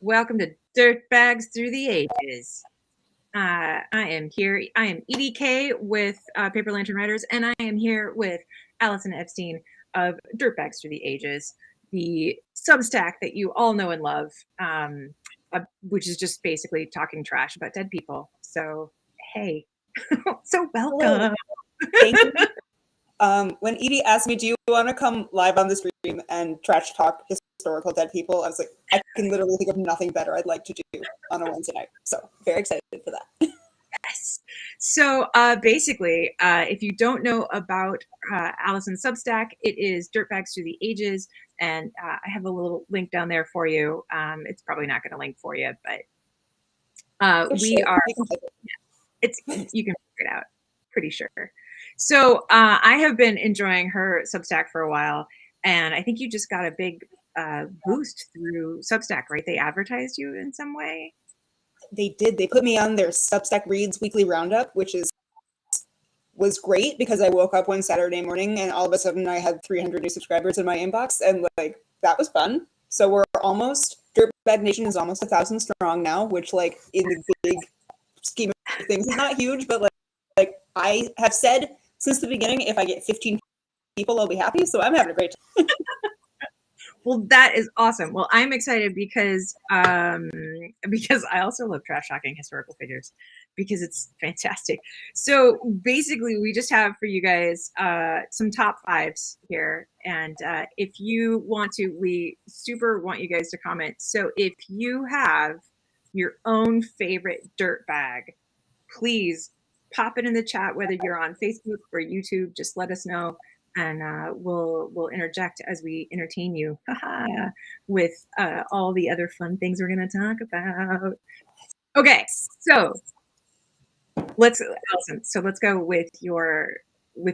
Welcome to Dirtbags Through the Ages. I am here. I am Edie K with Paper Lantern Writers, and I am here with Allison Epstein of Dirtbags Through the Ages, the Substack that you all know and love, which is just basically talking trash about dead people. So, hey, so welcome. Thank you. When Edie asked me, do you want to come live on the stream and trash talk historical dead people? I was like, I can literally think of nothing better I'd like to do on a Wednesday night. So very excited for that. Yes. So basically, if you don't know about Allison's Substack, it is Dirtbags Through the Ages. And I have a little link down there for you. It's probably not going to link for you, but you can figure it out, pretty sure. So I have been enjoying her Substack for a while, and I think you just got a big boost through Substack, right? They advertised you in some way. They did. They put me on their Substack Reads weekly roundup, which was great because I woke up one Saturday morning and all of a sudden I had 300 new subscribers in my inbox, and like that was fun. So we're almost Dirtbag Nation is almost 1,000 strong now, which like in the big scheme of things is not huge, but like I have said since the beginning, if I get 15 people, I'll be happy. So I'm having a great time. Well, that is awesome. Well, I'm excited because I also love trash talking historical figures because it's fantastic. So basically, we just have for you guys some top fives here, and if you want to, we super want you guys to comment. So if you have your own favorite dirt bag, please pop it in the chat, whether you're on Facebook or YouTube. Just let us know, and we'll interject as we entertain you with all the other fun things we're going to talk about. Okay, so let's go with your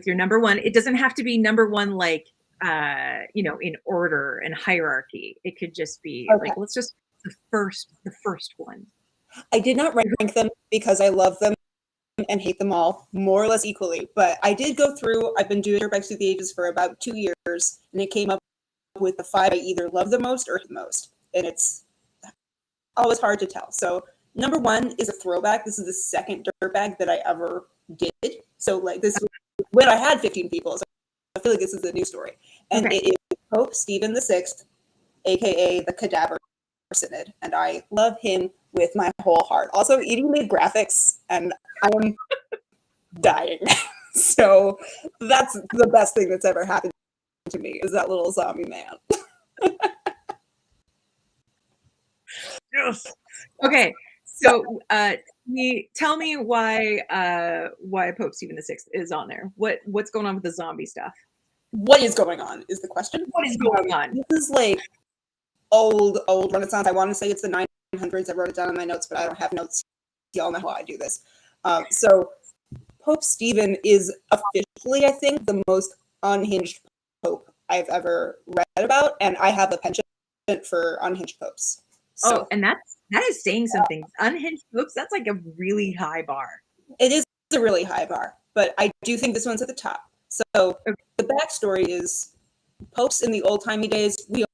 number one. It doesn't have to be number one like in order and hierarchy. It could just be okay. Like let's just the first one. I did not rank them because I love them and hate them all more or less equally, but I did go through. I've been doing Dirtbags Through the Ages for about 2 years, and it came up with the 5 I either love the most or hate the most, and it's always hard to tell. So number 1 is a throwback. This is the second Dirtbag that I ever did. So like this was when I had 15 people. So I feel like this is a new story, and okay. It is Pope Stephen VI, aka the Cadaver Synod, and I love him with my whole heart. Also, Edie made graphics, and I'm dying. So that's the best thing that's ever happened to me is that little zombie man. Yes. Okay, so tell me why Pope Stephen VI is on there. What's going on with the zombie stuff? What is going on is the question. What is going on? This is like old Renaissance. I want to say it's the 900s. I wrote it down in my notes, but I don't have notes. Y'all know how I do this. So Pope Stephen is officially, I think, the most unhinged pope I've ever read about, and I have a penchant for unhinged popes. So, and that is saying something. Unhinged popes, that's like a really high bar. It is a really high bar, but I do think this one's at the top. So okay. The backstory is popes in the old-timey days, we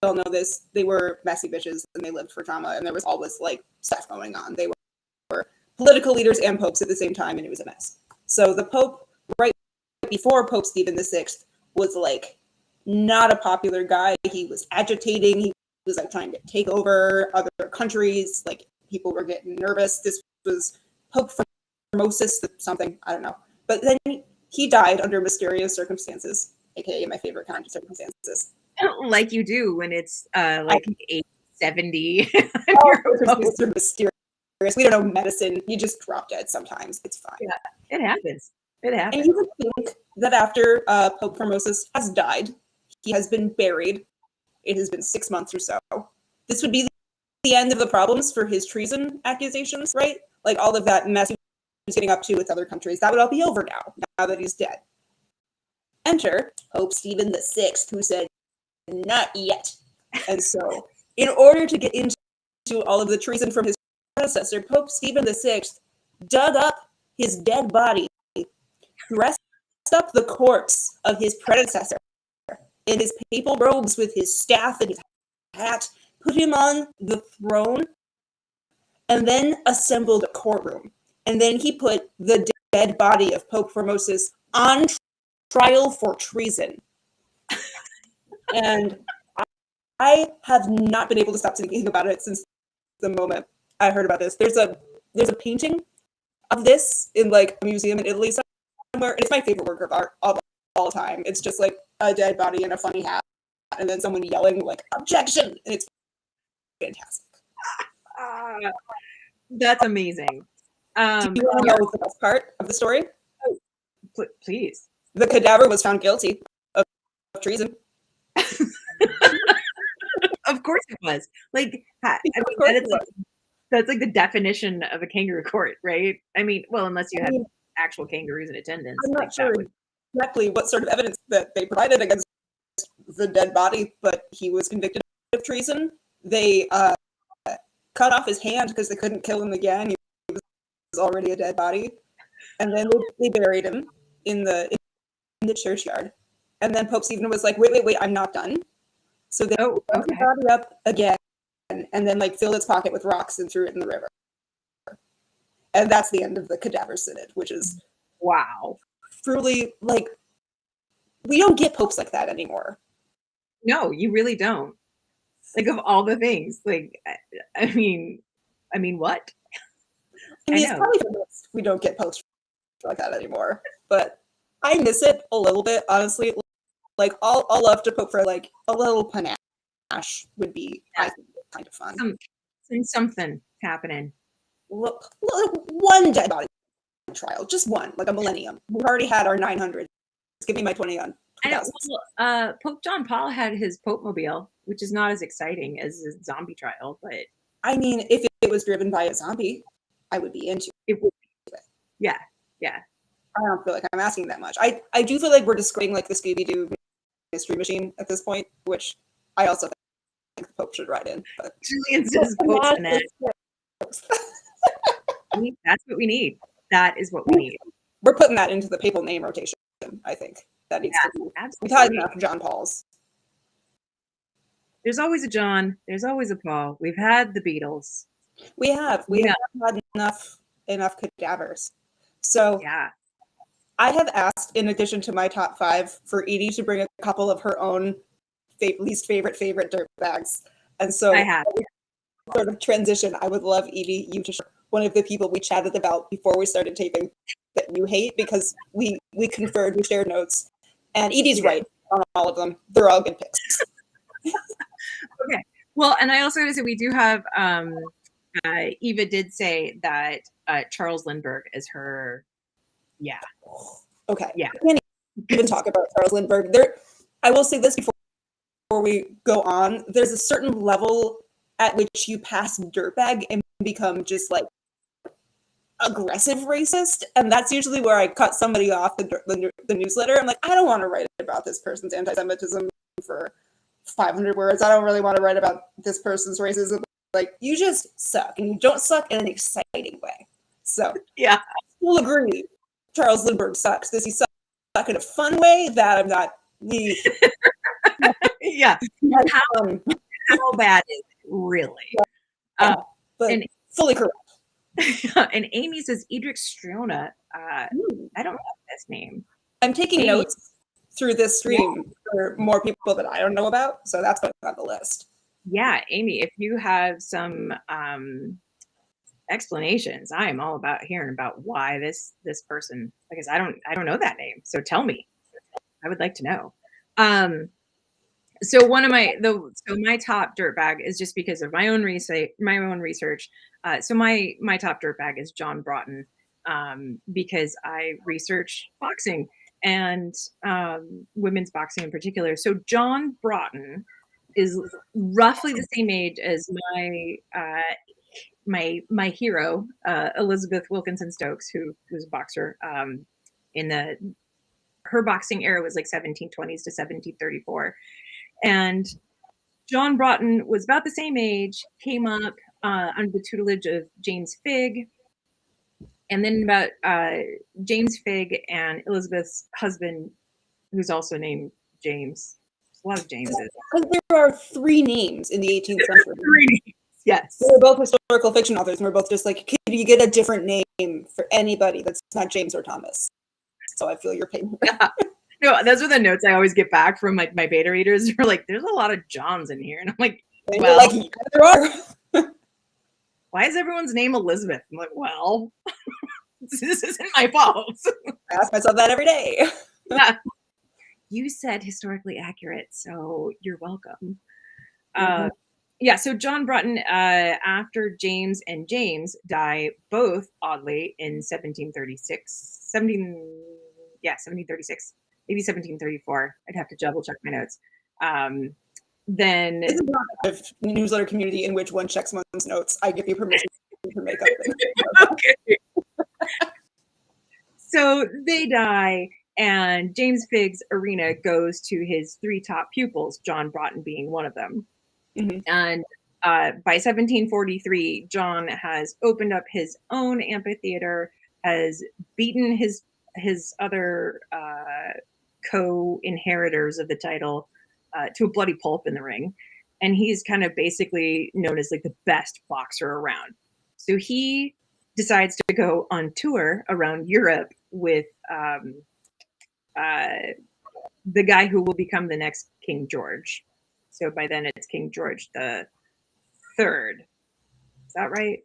all know this, they were messy bitches and they lived for drama, and there was always like stuff going on. They were political leaders and popes at the same time, and it was a mess. So the Pope, right before Pope Stephen VI, was like not a popular guy. He was agitating. He was like trying to take over other countries. Like people were getting nervous. This was Pope Formosus something, I don't know. But then he died under mysterious circumstances, aka my favorite kind of circumstances. Like you do when it's like 870. They're mysterious. We don't know medicine. You just drop dead sometimes. It's fine. Yeah, it happens. It happens. And you would think that after Pope Formosus has died, he has been buried. It has been 6 months or so. This would be the end of the problems for his treason accusations, right? Like all of that mess he was getting up to with other countries. That would all be over now that he's dead. Enter Pope Stephen VI, who said, not yet. And so, in order to get into all of the treason from his predecessor, Pope Stephen VI dug up his dead body, dressed up the corpse of his predecessor in his papal robes with his staff and his hat, put him on the throne, and then assembled a courtroom. And then he put the dead body of Pope Formosus on trial for treason. And I have not been able to stop thinking about it since the moment I heard about this. There's a painting of this in like a museum in Italy somewhere. It's my favorite work of art of all time. It's just like a dead body in a funny hat, and then someone yelling like "objection," and it's fantastic. That's amazing. Do you want to know the best part of the story? Please. The cadaver was found guilty of treason. Of course it was. Like, I mean, that's like the definition of a kangaroo court, right? I mean, well, unless you had actual kangaroos in attendance. I'm not sure exactly what sort of evidence that they provided against the dead body, but he was convicted of treason. They cut off his hand because they couldn't kill him again. He was already a dead body. And then they buried him in the churchyard. And then Pope Stephen was like, wait, I'm not done. So they dug the body up again, and then like filled its pocket with rocks and threw it in the river. And that's the end of the cadaver synod, which is truly like, we don't get popes like that anymore. No, you really don't. Like, of all the things, like, I mean, what? I mean, it's probably the best we don't get popes like that anymore. But I miss it a little bit, honestly. Like, I'll love to poke for like a little panache would be, I think, kind of fun. Something happening. Look, one dead body trial, just one, like a millennium. We've already had our 900. Give me my 20 on. Pope John Paul had his Pope Mobile, which is not as exciting as a zombie trial, but I mean, if it was driven by a zombie, I would be into it. Yeah. I don't feel like I'm asking that much. I do feel like we're describing like the Scooby-Doo mystery machine at this point, which I also think the Pope should ride in. But Julian says Pope's in it. That's what we need. That is what we need. We're putting that into the papal name rotation, I think. That needs to be. We've had enough John Pauls. There's always a John. There's always a Paul. We've had the Beatles. We have had enough cadavers. So yeah. I have asked, in addition to my top 5, for Edie to bring a couple of her own least favorite dirtbags. And so I have. Sort of transition, I would love, Edie, you to share one of the people we chatted about before we started taping that you hate, because we conferred, we shared notes. And Edie's right on all of them. They're all good picks. Okay. Well, and I also want to say we do have, Eva did say that Charles Lindbergh is her. Yeah. Okay. Yeah. I can't even talk about Charles Lindbergh. I will say this before we go on. There's a certain level at which you pass dirtbag and become just like aggressive racist, and that's usually where I cut somebody off the newsletter. I'm like, I don't want to write about this person's anti-Semitism for 500 words. I don't really want to write about this person's racism. Like, you just suck, and you don't suck in an exciting way. So yeah, we'll agree. Charles Lindbergh sucks. Does he suck in a fun way? That I'm not. Yeah. How bad is it, really? Yeah, but and fully correct. And Amy says Edric Strona. I don't know this name. I'm taking notes through this stream for more people that I don't know about, so that's what's on the list. Yeah, Amy, if you have some explanations, I am all about hearing about why this person, because I don't know that name. So tell me. I would like to know. So one of my top dirtbag is just because of my own research. So my top dirtbag is John Broughton, because I research boxing and women's boxing in particular. So John Broughton is roughly the same age as my hero, Elizabeth Wilkinson Stokes, who was a boxer in her boxing era was like 1720s to 1734. And John Broughton was about the same age, came up under the tutelage of James Figg. And then about James Figg and Elizabeth's husband, who's also named James, A lot of Jameses. Because there are 3 names in the 18th century. 3 names. Yes. We're both historical fiction authors, and we're both just like, can you get a different name for anybody that's not James or Thomas? So I feel your pain. Yeah. No, those are the notes I always get back from like my beta readers. They're like, "There's a lot of Johns in here," and I'm like, "Well, like, yeah, there are." Why is everyone's name Elizabeth? I'm like, well, this isn't my fault. I ask myself that every day. Yeah. You said historically accurate, so you're welcome. Yeah, so John Broughton, after James and James die both, oddly, in 1736. 1736. Maybe 1734. I'd have to double check my notes. Then this is not a newsletter community in which one checks one's notes. I give you permission to make up things. Okay. So they die, and James Figg's arena goes to his 3 top pupils, John Broughton being one of them. Mm-hmm. And by 1743, John has opened up his own amphitheater, has beaten his other co-inheritors of the title to a bloody pulp in the ring, and he's kind of basically known as like the best boxer around. So he decides to go on tour around Europe with the guy who will become the next King George. So by then it's King George the Third. Is that right?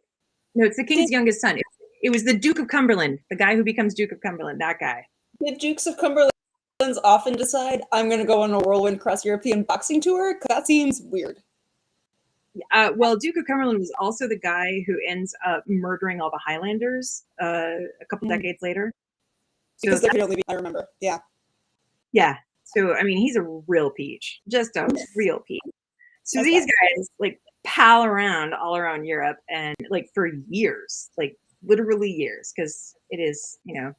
No, it's the king's youngest son. It was the Duke of Cumberland, the guy who becomes Duke of Cumberland, that guy. The Dukes of Cumberland often decide, I'm going to go on a whirlwind cross-European boxing tour? Because that seems weird. Well, Duke of Cumberland was also the guy who ends up murdering all the Highlanders a couple decades later. Because there could only be, I remember, yeah. Yeah, so, I mean, he's a real peach, just a real peach. So these guys, like, pal around all around Europe and, like, for years, like, literally years, because it is, you know,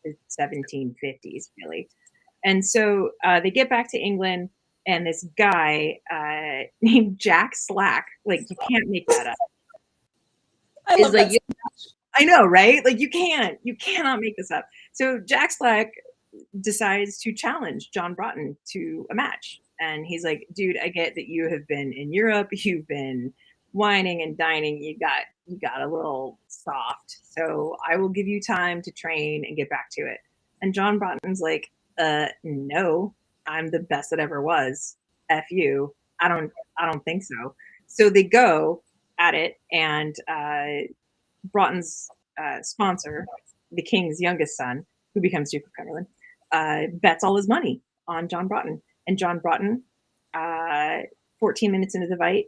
the 1750s, really. And so they get back to England, and this guy named Jack Slack, like, you can't make that up. I love that. I know, right? Like, you cannot make this up. So Jack Slack decides to challenge John Broughton to a match. And he's like, dude, I get that you have been in Europe, you've been whining and dining, you got a little soft. So I will give you time to train and get back to it. And John Broughton's like, no, I'm the best that ever was. F you. I don't think so. So they go at it, and Broughton's sponsor, the king's youngest son, who becomes Duke of Cumberland, bets all his money on John Broughton. And John Broughton, 14 minutes into the fight,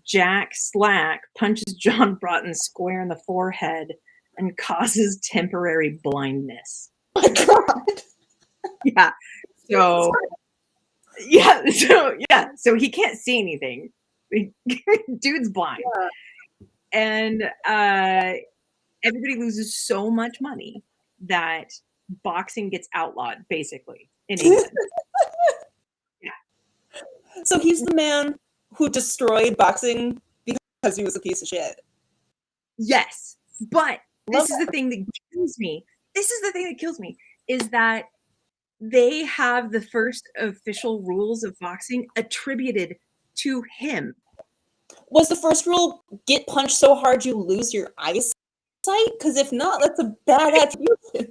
Jack Slack punches John Broughton square in the forehead and causes temporary blindness. Oh my God. Yeah. So he can't see anything. Dude's blind. Yeah. And everybody loses so much money that boxing gets outlawed, basically, in England. Yeah. So he's the man who destroyed boxing because he was a piece of shit. Yes. But this is the thing that kills me. Is that they have the first official rules of boxing attributed to him. Was the first rule, get punched so hard you lose your eyesight? Because if not, that's a bad attribution.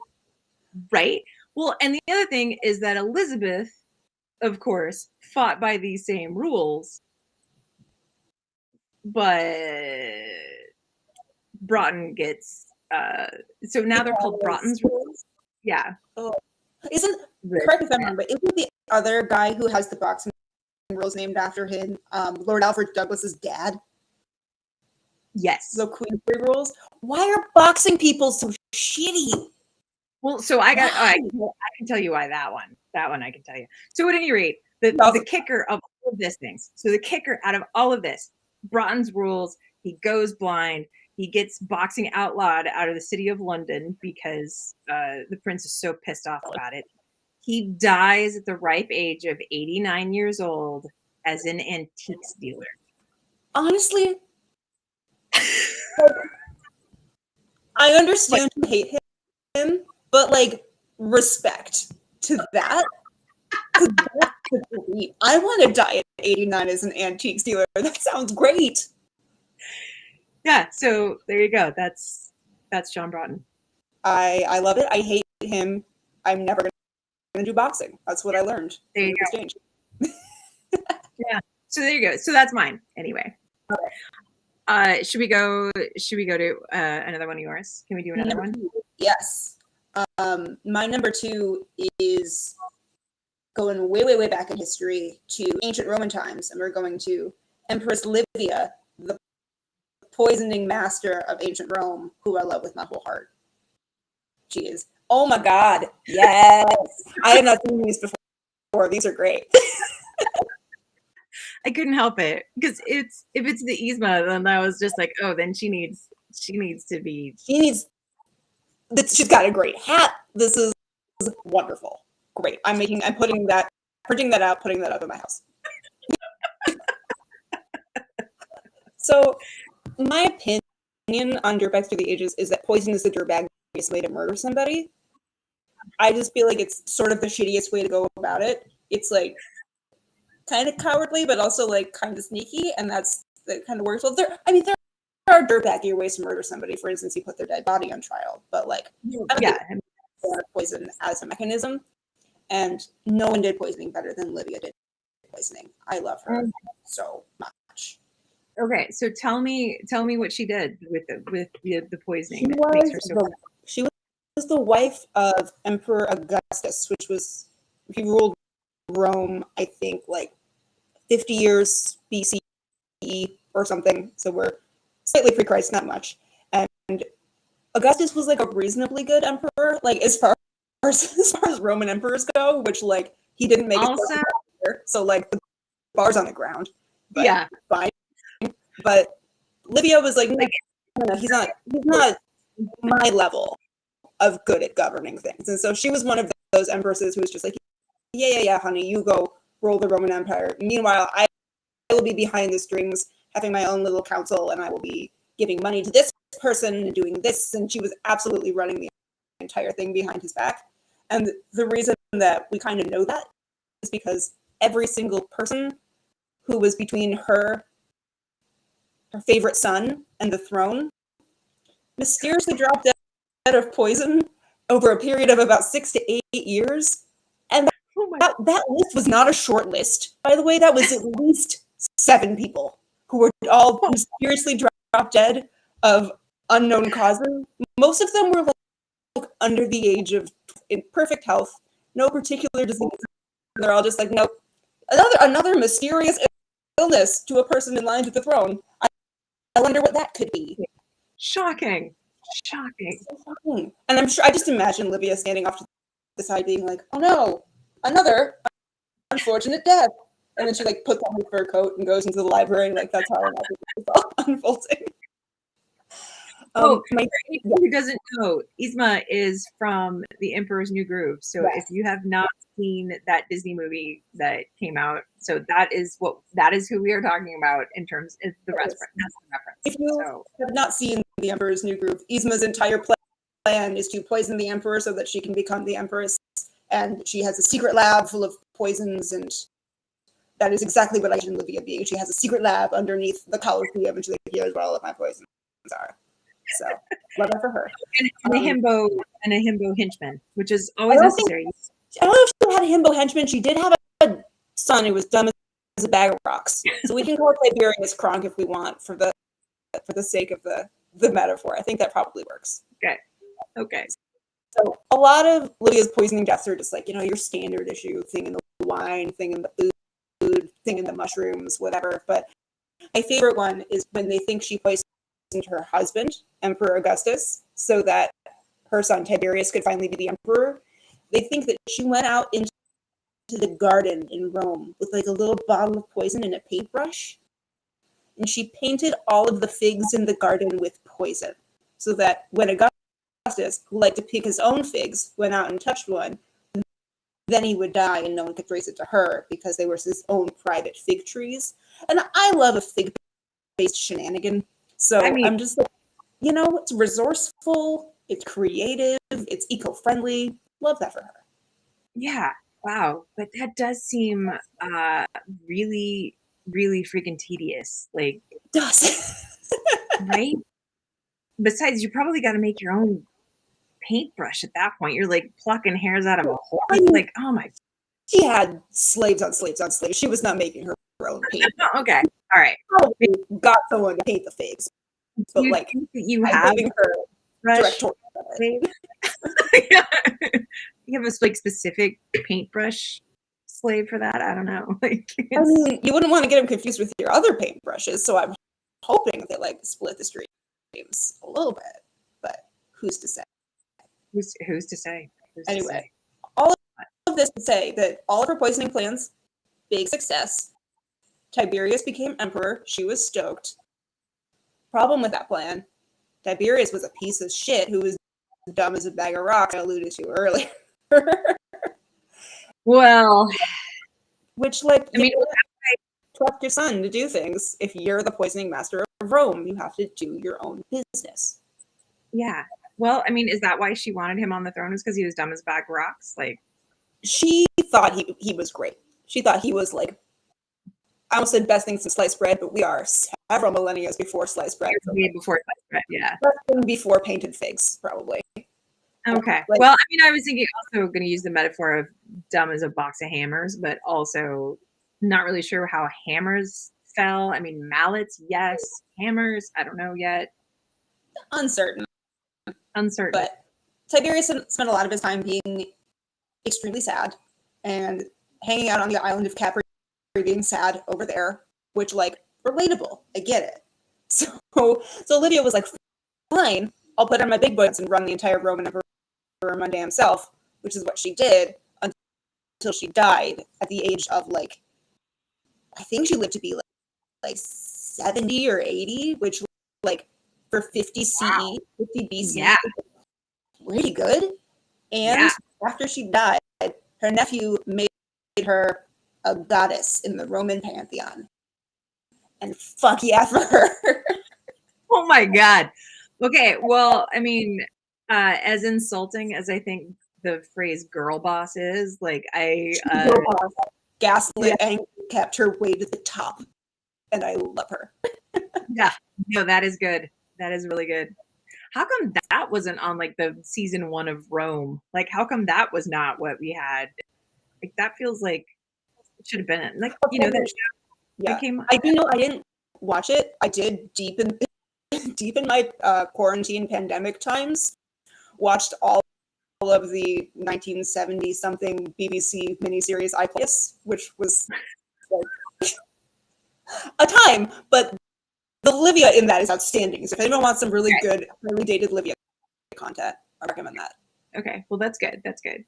Right? Well, and the other thing is that Elizabeth, of course, fought by these same rules, but Broughton gets, so now they're called Broughton's rules. Yeah. Oh. Correct if I'm wrong, but isn't the other guy who has the boxing rules named after him Lord Alfred Douglas's dad? Yes. The Queensberry rules. Why are boxing people so shitty? Well, so I can tell you why that one I can tell you. So at any rate, the kicker of all of this things. So the kicker out of all of this, Broughton's rules, he goes blind. He gets boxing outlawed out of the city of London because the prince is so pissed off about it. He dies at the ripe age of 89 years old as an antiques dealer. Honestly, I understand you hate him, but like respect to that. That's I want to die at 89 as an antiques dealer. That sounds great. Yeah, so there you go. That's John Broughton. I love it. I hate him. I'm never going to do boxing. That's what I learned. There you go. Exchange. Yeah. So there you go. So that's mine anyway. Okay. Should we go to another one of yours? Can we do another one? Yes. My number 2 is going way, way, way back in history to ancient Roman times, and we're going to Empress Livia, the poisoning master of ancient Rome, who I love with my whole heart. She is. Oh my God. Yes. I have not seen these before. These are great. I couldn't help it because if it's the Yzma, then I was just like, oh, then she needs to be. She's got a great hat. This is wonderful. Great. Printing that out in my house. So my opinion on Dirtbags Through the Ages is that poison is the dirtbaggiest way to murder somebody. I just feel like it's sort of the shittiest way to go about it. It's like kind of cowardly, but also like kind of sneaky, and that kind of works well. There are dirtbaggier ways to murder somebody. For instance, you put their dead body on trial, but like poison as a mechanism, and no one did poisoning better than Livia did poisoning. I love her so much. Okay, so tell me what she did with the poisoning. She was the wife of Emperor Augustus, he ruled Rome, I think, like 50 years BCE or something. So we're slightly pre-Christ, not much. And Augustus was like a reasonably good emperor, like as far as Roman emperors go, which like he didn't make also, it. So like the bar's on the ground. But yeah, fine. But Livia was like, no, he's not my level of good at governing things. And so she was one of those empresses who was just like, yeah, honey, you go rule the Roman Empire. Meanwhile, I will be behind the strings, having my own little council, and I will be giving money to this person and doing this. And she was absolutely running the entire thing behind his back. And the reason that we kind of know that is because every single person who was between her favorite son and the throne mysteriously dropped dead of poison over a period of about 6 to 8 years. And that list was not a short list, by the way. That was at least 7 people who were all mysteriously dropped dead of unknown causes. Most of them were like under the age of in perfect health, no particular disease. They're all just like, nope. Another mysterious illness to a person in line to the throne. I wonder what that could be. Shocking. So shocking. And I'm sure I just imagine Livia standing off to the side being like, oh no, another unfortunate death. And then she like puts on her fur coat and goes into the library, and like that's how it's all unfolding. Who doesn't know, Yzma is from The Emperor's New Groove. So if you have not seen that Disney movie that came out, so that is who we are talking about in terms of the reference. That's the reference. If you have not seen The Emperor's New Groove, Yzma's entire plan is to poison the emperor so that she can become the empress, and she has a secret lab full of poisons, and that is exactly what I imagine Livia being. She has a secret lab underneath the Colosseum, and she's like, here's where all of my poisons are. So love it for her. And a himbo henchman, which is always necessary. I don't know if she had a himbo henchman. She did have a son who was dumb as a bag of rocks. So we can call it Tiberius Kronk if we want, for the sake of the metaphor. I think that probably works. Okay. So a lot of Livia's poisoning deaths are just like, your standard issue, thing in the wine, thing in the food, thing in the mushrooms, whatever. But my favorite one is when they think she poisoned her husband, Emperor Augustus, so that her son Tiberius could finally be the emperor. They think that she went out into the garden in Rome with like a little bottle of poison and a paintbrush, and she painted all of the figs in the garden with poison, so that when Augustus, who liked to pick his own figs, went out and touched one, then he would die and no one could trace it to her because they were his own private fig trees. And I love a fig-based shenanigan. So I'm just like, it's resourceful, it's creative, it's eco-friendly. Love that for her. Yeah. Wow, but that does seem really, really freaking tedious. Like, It does. right? Besides, you probably got to make your own paintbrush at that point. You're like plucking hairs out of a horse. I mean, Like, oh my. she had slaves on slaves on slaves. She was not making her own paint. Okay, all right. Probably got someone to paint the figs, Do but you like think that you I'm have giving her brush? directorial credit. You have a like specific paintbrush slave for that? I don't know. Like, I mean, you wouldn't want to get them confused with your other paintbrushes, so I'm hoping they like split the streams a little bit, but who's to say? who's to say? Who's to Anyway, say? all of this to say that all of her poisoning plans, big success. Tiberius became emperor. She was stoked. Problem with that plan, Tiberius was a piece of shit who was dumb as a bag of rocks I alluded to earlier. Well, Which, like, I mean, trust your son to do things. If you're the poisoning master of Rome, you have to do your own business. yeah. Well, I mean, is that why she wanted him on the throne? Is because he was dumb as a bag of rocks? Like, She thought he was great. She thought he was like, I almost said best thing since sliced bread, but we are several millennia before sliced bread. way before sliced bread, yeah. Before painted figs, probably. Okay. Like, well, I mean, I was thinking also going to use the metaphor of dumb as a box of hammers, but also not really sure how hammers fell. I mean, mallets, yes. Hammers, I don't know yet. uncertain. Uncertain. But Tiberius spent a lot of his time being extremely sad and hanging out on the island of Capri, being sad over there, which, like, relatable. I get it. So Olivia was like, fine, I'll put on my big boots and run the entire Roman Empire my damn self, which is what she did until she died at the age of, like, I think she lived to be like 70 or 80, which, like, for 50 CE, 50 BC, yeah, pretty good. And after she died, her nephew made her a goddess in the Roman pantheon. And fuck yeah for her. Oh my God. Okay. Well, I mean, as insulting as I think the phrase girl boss is, like, Gaslit and kept her way to the top. And I love her. yeah, no, that is good. That is really good. How come that wasn't on like the season 1 of Rome? Like, how come that was not what we had? Like, that feels like it should have been like, you know, that show that came. I didn't watch it. I did deep in my quarantine pandemic times. Watched all of the 1970 something BBC miniseries iPlace, which was like a time, but the Livia in that is outstanding. So if anyone wants some really good, really dated Livia content, I recommend that. Okay, well, that's good. That's good.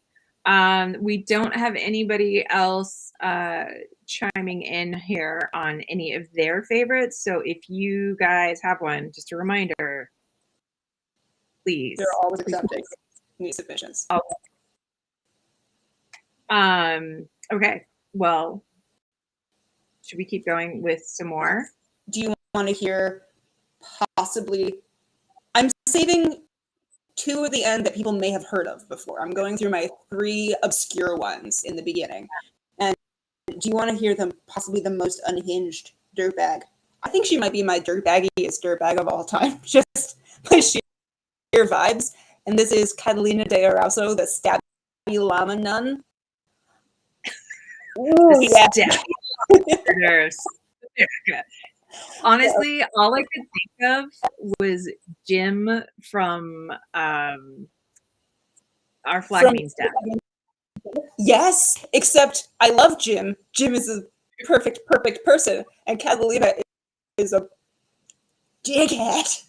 We don't have anybody else chiming in here on any of their favorites. So if you guys have one, just a reminder, please. They're always accepting new submissions. Okay. Well, should we keep going with some more? Do you want to hear possibly? I'm saving 2 at the end that people may have heard of before. I'm going through my 3 obscure ones in the beginning. And do you want to hear them possibly the most unhinged dirtbag? I think she might be my dirtbaggiest dirtbag of all time. Just my sheer vibes. And this is Catalina de Arauso, the stabby llama nun. Ooh, yeah. Honestly, all I could think of was Jim from Our Flag Means Death. Yes, except I love Jim. Jim is a perfect person, and Catalina is a dickhead.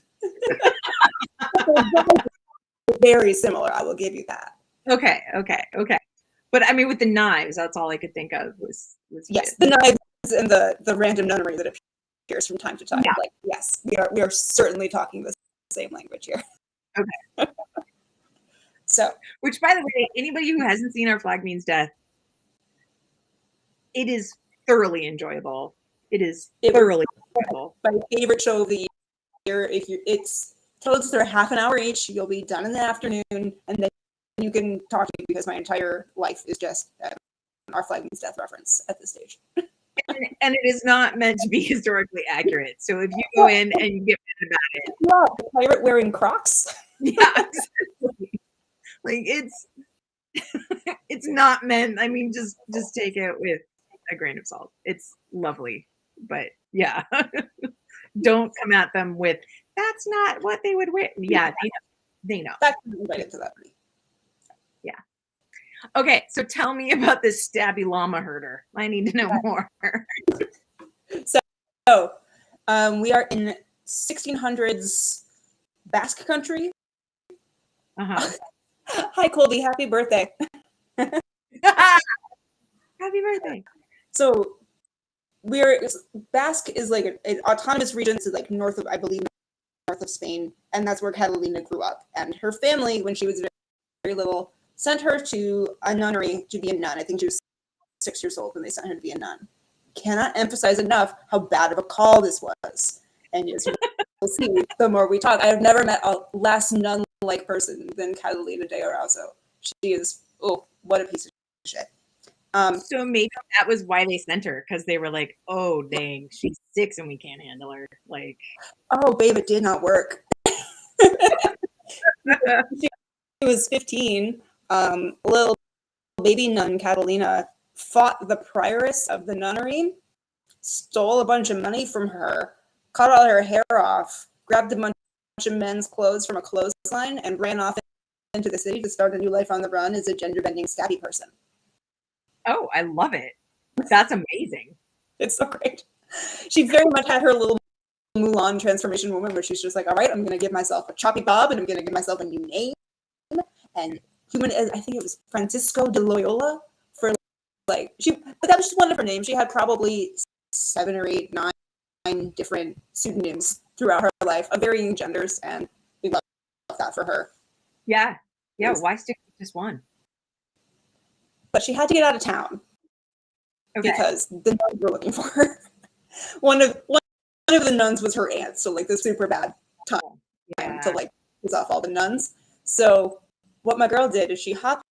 Very similar, I will give you that. Okay. But I mean, with the knives, that's all I could think of was yes, Jim. The knives and the random nunnery that appears from time to time. Yeah. Like, yes, we are certainly talking the same language here. Okay. So, which, by the way, anybody who hasn't seen Our Flag Means Death, it is thoroughly enjoyable. It thoroughly enjoyable. My favorite show of the year. If you, it's episodes that are half an hour each. You'll be done in the afternoon, and then you can talk to me because my entire life is just our flag means death reference at this stage. And it is not meant to be historically accurate. So if you go in and you get mad about it, Yeah, the pirate wearing Crocs. yeah, exactly. Like it's not meant. I mean, just take it with a grain of salt. It's lovely, but yeah, don't come at them with that's not what they would wear. Yeah, they know. Back right into that. Yeah. Okay, so tell me about this stabby llama herder. I need to know more. So, we are in 1600s Basque country. Uh-huh. Hi, Colby. Happy birthday. Happy birthday. So, Basque is like an autonomous region, so like north of, I believe, north of Spain, and that's where Catalina grew up. And her family, when she was very little, sent her to a nunnery to be a nun. I think she was 6 years old when they sent her to be a nun. Cannot emphasize enough how bad of a call this was. And as you'll see, the more we talk, I have never met a less nun-like person than Catalina de Arauzo. She is, oh, what a piece of shit. So maybe that was why they sent her, because they were like, oh, dang, she's 6 and we can't handle her. Like, oh, babe, it did not work. She was 15. Little baby nun Catalina fought the prioress of the nunnery, stole a bunch of money from her, cut all her hair off, grabbed a bunch of men's clothes from a clothesline, and ran off into the city to start a new life on the run as a gender-bending stabby person. oh, I love it. That's amazing. It's so great. She very much had her little Mulan transformation moment where she's just like, all right, I'm going to give myself a choppy bob and I'm going to give myself a new name. And I think it was Francisco de Loyola for but that was just one of her names. She had probably 7 or 8, 9 different pseudonyms throughout her life of varying genders. And we love that for her. Yeah. Yeah. Why stick with just one? But she had to get out of town because the nuns were looking for her. One of the nuns was her aunt, so like the super bad time to like piss off all the nuns. So what my girl did is she hopped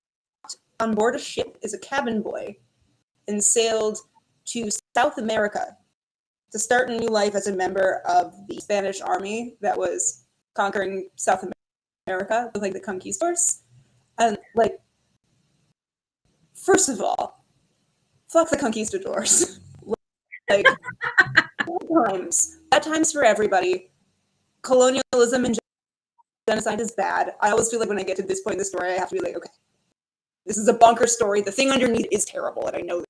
on board a ship as a cabin boy and sailed to South America to start a new life as a member of the Spanish army that was conquering South America with like the conquistadors. And like, first of all, fuck the conquistadors. Like, bad times for everybody. Colonialism and genocide is bad. I always feel like when I get to this point in the story, I have to be like, okay, this is a bunker story. The thing underneath is terrible, and I know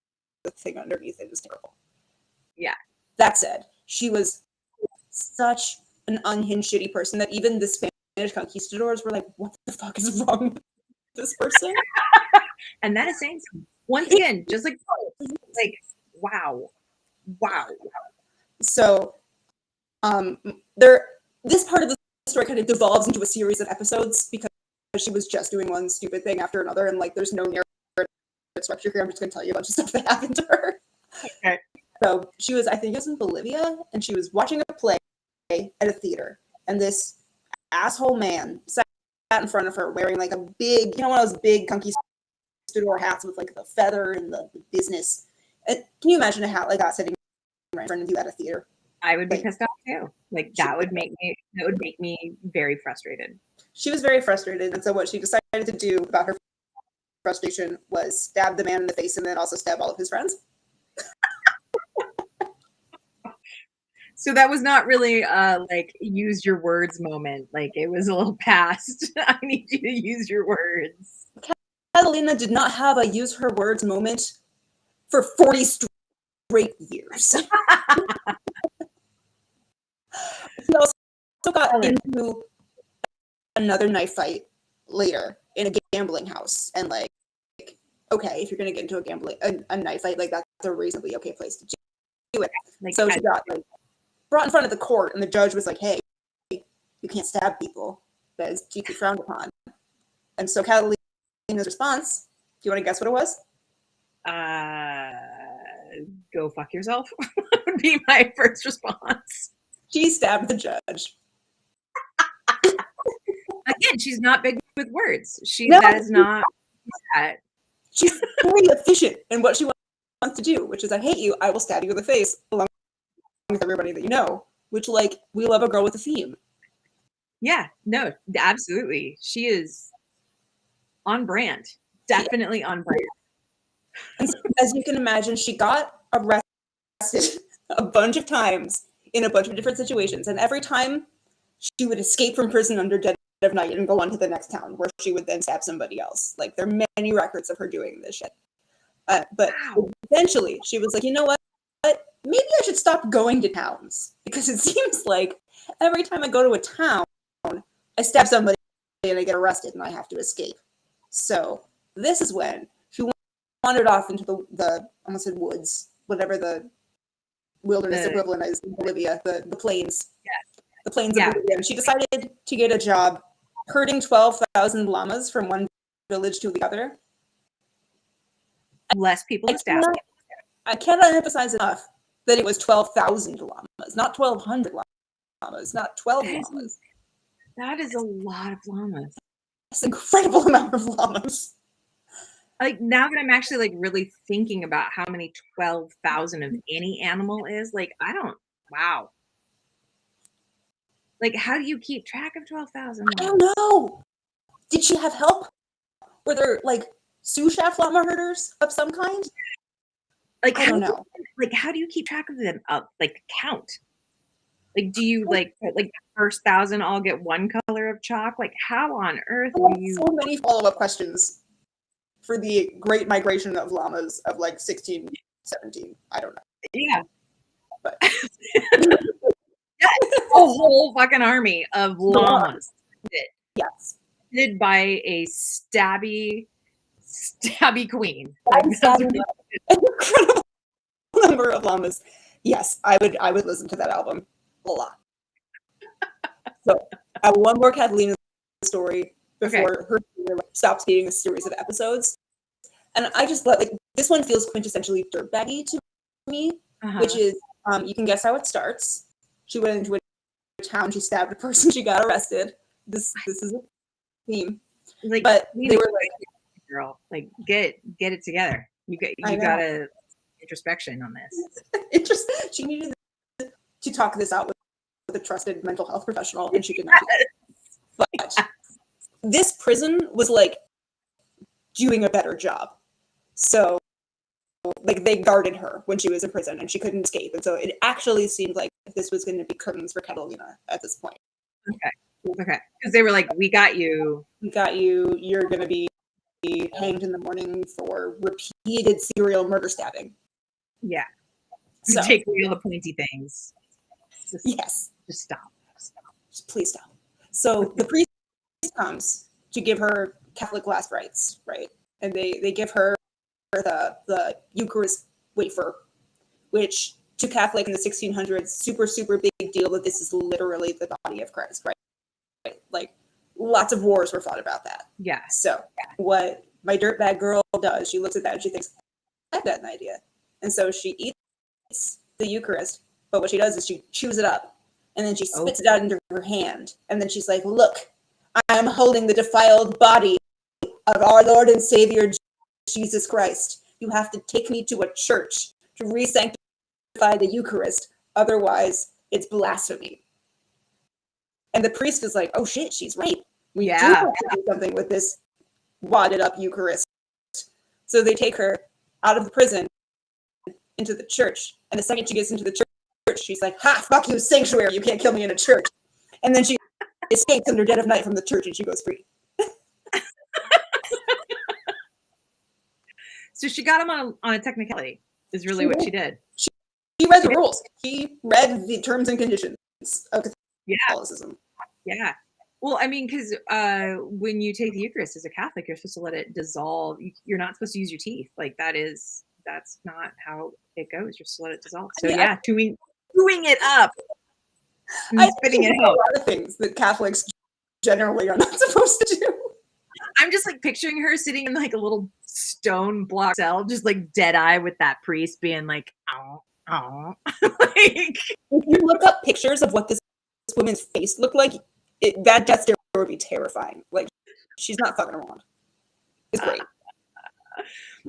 the thing underneath it is terrible. Yeah. That said, she was such an unhinged, shitty person that even the Spanish conquistadors were like, what the fuck is wrong with this person? And that is saying something. Once again, just like wow. So, this part of the story kind of devolves into a series of episodes because she was just doing one stupid thing after another, and like there's no narrative structure here. I'm just going to tell you a bunch of stuff that happened to her. Okay. So she was, I think it was in Bolivia, and she was watching a play at a theater, and this asshole man sat in front of her wearing like a big, one of those big conquistador hats with like the feather and the business. And can you imagine a hat like that sitting right in front of you at a theater? I would be pissed off too. Like that would make me very frustrated. She was very frustrated, and so what she decided to do about her frustration was stab the man in the face and then also stab all of his friends. So that was not really like use your words moment. Like it was a little past. I need you to use your words. Catalina did not have a use her words moment for 40 straight years. She also got into another knife fight later in a gambling house, and like, okay, if you're gonna get into a knife fight, like that's a reasonably okay place to do it. Like, so she got like brought in front of the court, and the judge was like, "Hey, you can't stab people. That is deeply frowned upon." And so Catalina's response, do you want to guess what it was? Go fuck yourself would be my first response. She stabbed the judge. Again, she's not big with words. That is not that. She's very efficient in what she wants to do, which is, I hate you, I will stab you in the face, along with everybody that you know, which, like, we love a girl with a theme. Yeah, no, absolutely. She is on brand. Definitely on brand. And so, as you can imagine, she got arrested a bunch of times in a bunch of different situations. And every time she would escape from prison under dead of night and go on to the next town where she would then stab somebody else. Like, there are many records of her doing this shit. But eventually she was like, you know what? Maybe I should stop going to towns, because it seems like every time I go to a town, I stab somebody and I get arrested and I have to escape. So this is when she wandered off into the almost said woods, whatever the wilderness equivalent is in Bolivia, the plains. Yeah. The plains of Bolivia. And she decided to get a job herding 12,000 llamas from one village to the other. Less people to stab. I cannot emphasize enough that it was 12,000 llamas, not 1,200 llamas, not 12 llamas. That is a lot of llamas. That's an incredible amount of llamas. Like, now that I'm actually like really thinking about how many 12,000 of any animal is, like, wow. Like, how do you keep track of 12,000? I don't know. Did she have help? Were there like sous chef llama herders of some kind? Like, I don't know. Like, how do you keep track of them? Like, count. Like, do you like the first 1,000 all get one color of chalk? Like, how on earth do you? So many follow-up questions for the great migration of llamas of like 1617. I don't know. Yeah. But yeah, a whole fucking army of llamas. Yes. Led by a stabby queen. An incredible number of llamas. Yes, I would listen to that album a lot. So I have one more Catalina story before her stops being a series of episodes. And I just love, like, this one feels quintessentially dirtbaggy to me, which is, you can guess how it starts. She went into a town, she stabbed a person, she got arrested. This is a theme. Like, but they were like, girl, like, get it together. You got a introspection on this. She needed to talk this out with a trusted mental health professional, and she did not do that. But this prison was like doing a better job. So like, they guarded her when she was in prison and she couldn't escape. And so it actually seemed like this was going to be curtains for Catalina at this point. Okay. Because they were like, we got you. You're going to be hanged in the morning for repeated serial murder stabbing. Yeah. So take all the pointy things. Just stop. Just please stop. So the priest comes to give her Catholic last rites, right? And they give her the Eucharist wafer, which to Catholic in the 1600s, super, super big deal that this is literally the body of Christ, right? Like, lots of wars were fought about that. Yeah. So what my dirtbag girl does, she looks at that and she thinks, I have an idea. And so she eats the Eucharist, but what she does is she chews it up and then she spits it out into her hand. And then she's like, look, I am holding the defiled body of our Lord and Savior, Jesus Christ. You have to take me to a church to re-sanctify the Eucharist. Otherwise, it's blasphemy. And the priest is like, oh shit, she's right. We do have to do something with this wadded up Eucharist. So they take her out of the prison into the church. And the second she gets into the church, she's like, ha, fuck you, sanctuary. You can't kill me in a church. And then she escapes under dead of night from the church and she goes free. So she got him on a technicality, is really what she did. She read the rules. She read the terms and conditions of Catholicism. Yeah. Well, I mean, because when you take the Eucharist as a Catholic, you're supposed to let it dissolve. You're not supposed to use your teeth. Like, that's not how it goes. You're supposed to let it dissolve. So chewing it up. And spitting it out. A lot of things that Catholics generally are not supposed to do. I'm just like picturing her sitting in like a little stone block cell, just like dead eye with that priest being like, oh. Like, if you look up pictures of what this woman's face looked like, that death stare would be terrifying. Like, she's not fucking around. It's great.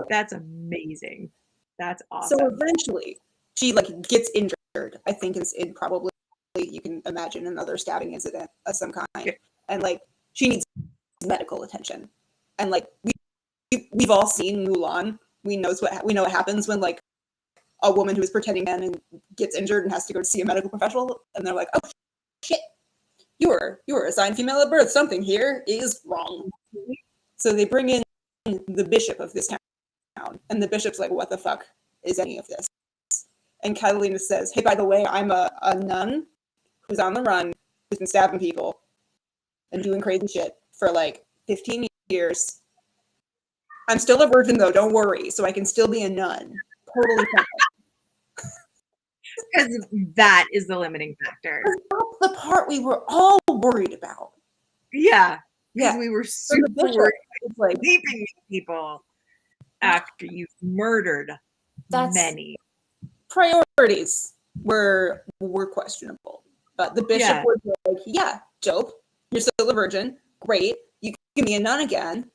That's amazing. That's awesome. So eventually, she like gets injured. I think it's in probably you can imagine another stabbing incident of some kind, and like she needs medical attention. And like we've all seen Mulan. We know what happens when like a woman who is pretending man and gets injured and has to go to see a medical professional, and they're like, "Oh shit, you were assigned female at birth. Something here is wrong." So they bring in the bishop of this town, and the bishop's like, "What the fuck is any of this?" And Catalina says, "Hey, by the way, I'm a nun who's on the run, who's been stabbing people and doing crazy shit for like 15 years. I'm still a virgin though, don't worry, so I can still be a nun. Totally fine." Because that is the limiting factor. That's the part we were all worried about. Yeah. Because Yeah. we were So super the bishop worried is like, about leaping people after you've murdered many. Priorities were questionable. But the bishop was like, "Yeah, dope. You're still a virgin. Great. You can be a nun again.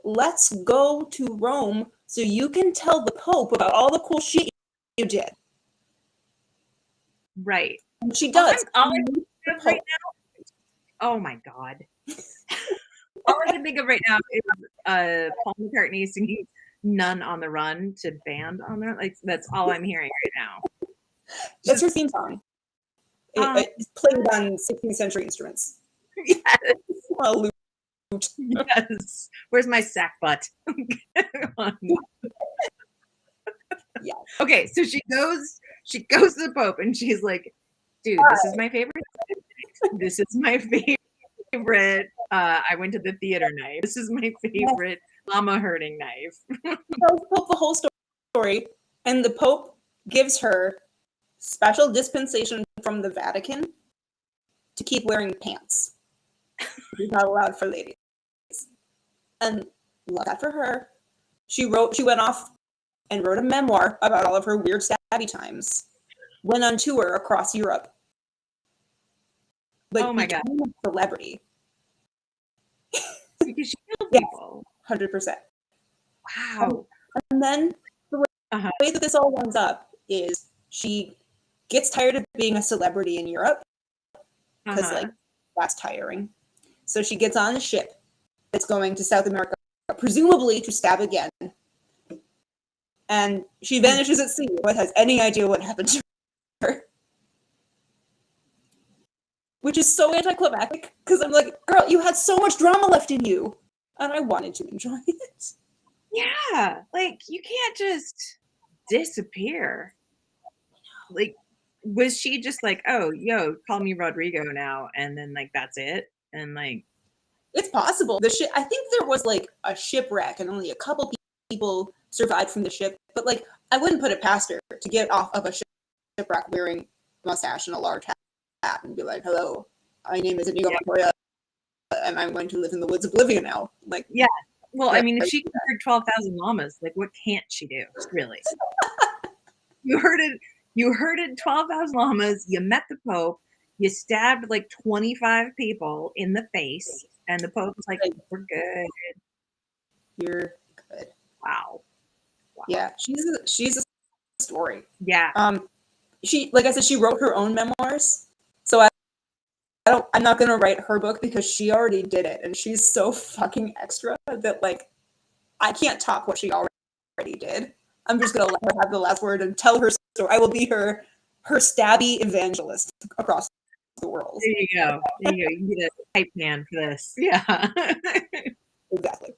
Let's go to Rome so you can tell the Pope about all the cool shit you did." Right. And she does. All I can think of right now, oh my God. All I can think of right now is Paul McCartney singing "None on the Run" to Band on the Run. Like, that's all I'm hearing right now. That's her theme song. It's played on 16th century instruments. Yes. A lute. Yes. Where's my sack butt? Yeah. Okay, so she goes to the Pope and she's like, "Dude, this is my favorite. This is my favorite. I went to the theater knife. This is my favorite llama herding knife." Tells the Pope the whole story, and the Pope gives her special dispensation from the Vatican to keep wearing pants. He's not allowed for ladies. And love that for her. She went off and wrote a memoir about all of her weird stabby times. Went on tour across Europe. Like, oh my God. A celebrity. Because she killed people. 100%. Wow. And then the way that this all winds up is she gets tired of being a celebrity in Europe because like that's tiring. So she gets on a ship that's going to South America, presumably to stab again. And she vanishes at sea. Nobody has any idea what happened to her. Which is so anticlimactic because I'm like, girl, you had so much drama left in you. And I wanted to enjoy it. Yeah. Like, you can't just disappear. Like, was she just like, "Oh, yo, call me Rodrigo now," and then like that's it? And like, it's possible. The ship, I think there was like a shipwreck and only a couple people survived from the ship. But like, I wouldn't put it past her to get off of a shipwreck wearing a mustache and a large hat and be like, "Hello, my name is Inigo Montoya, and I'm going to live in the woods of Bolivia now." Like, yeah. Well, I mean, if she conquered 12,000 llamas, like, what can't she do? Really? You herded 12,000 llamas. You met the Pope. You stabbed like 25 people in the face, and the Pope was like, "We're good. You're good." Wow. Yeah, she's a story. Yeah. She, like I said, she wrote her own memoirs. So I'm not gonna write her book because she already did it, and she's so fucking extra that like I can't top what she already did. I'm just gonna let her have the last word and tell her story. I will be her stabby evangelist across the world. There you go. You need a hype man for this. Yeah. Exactly.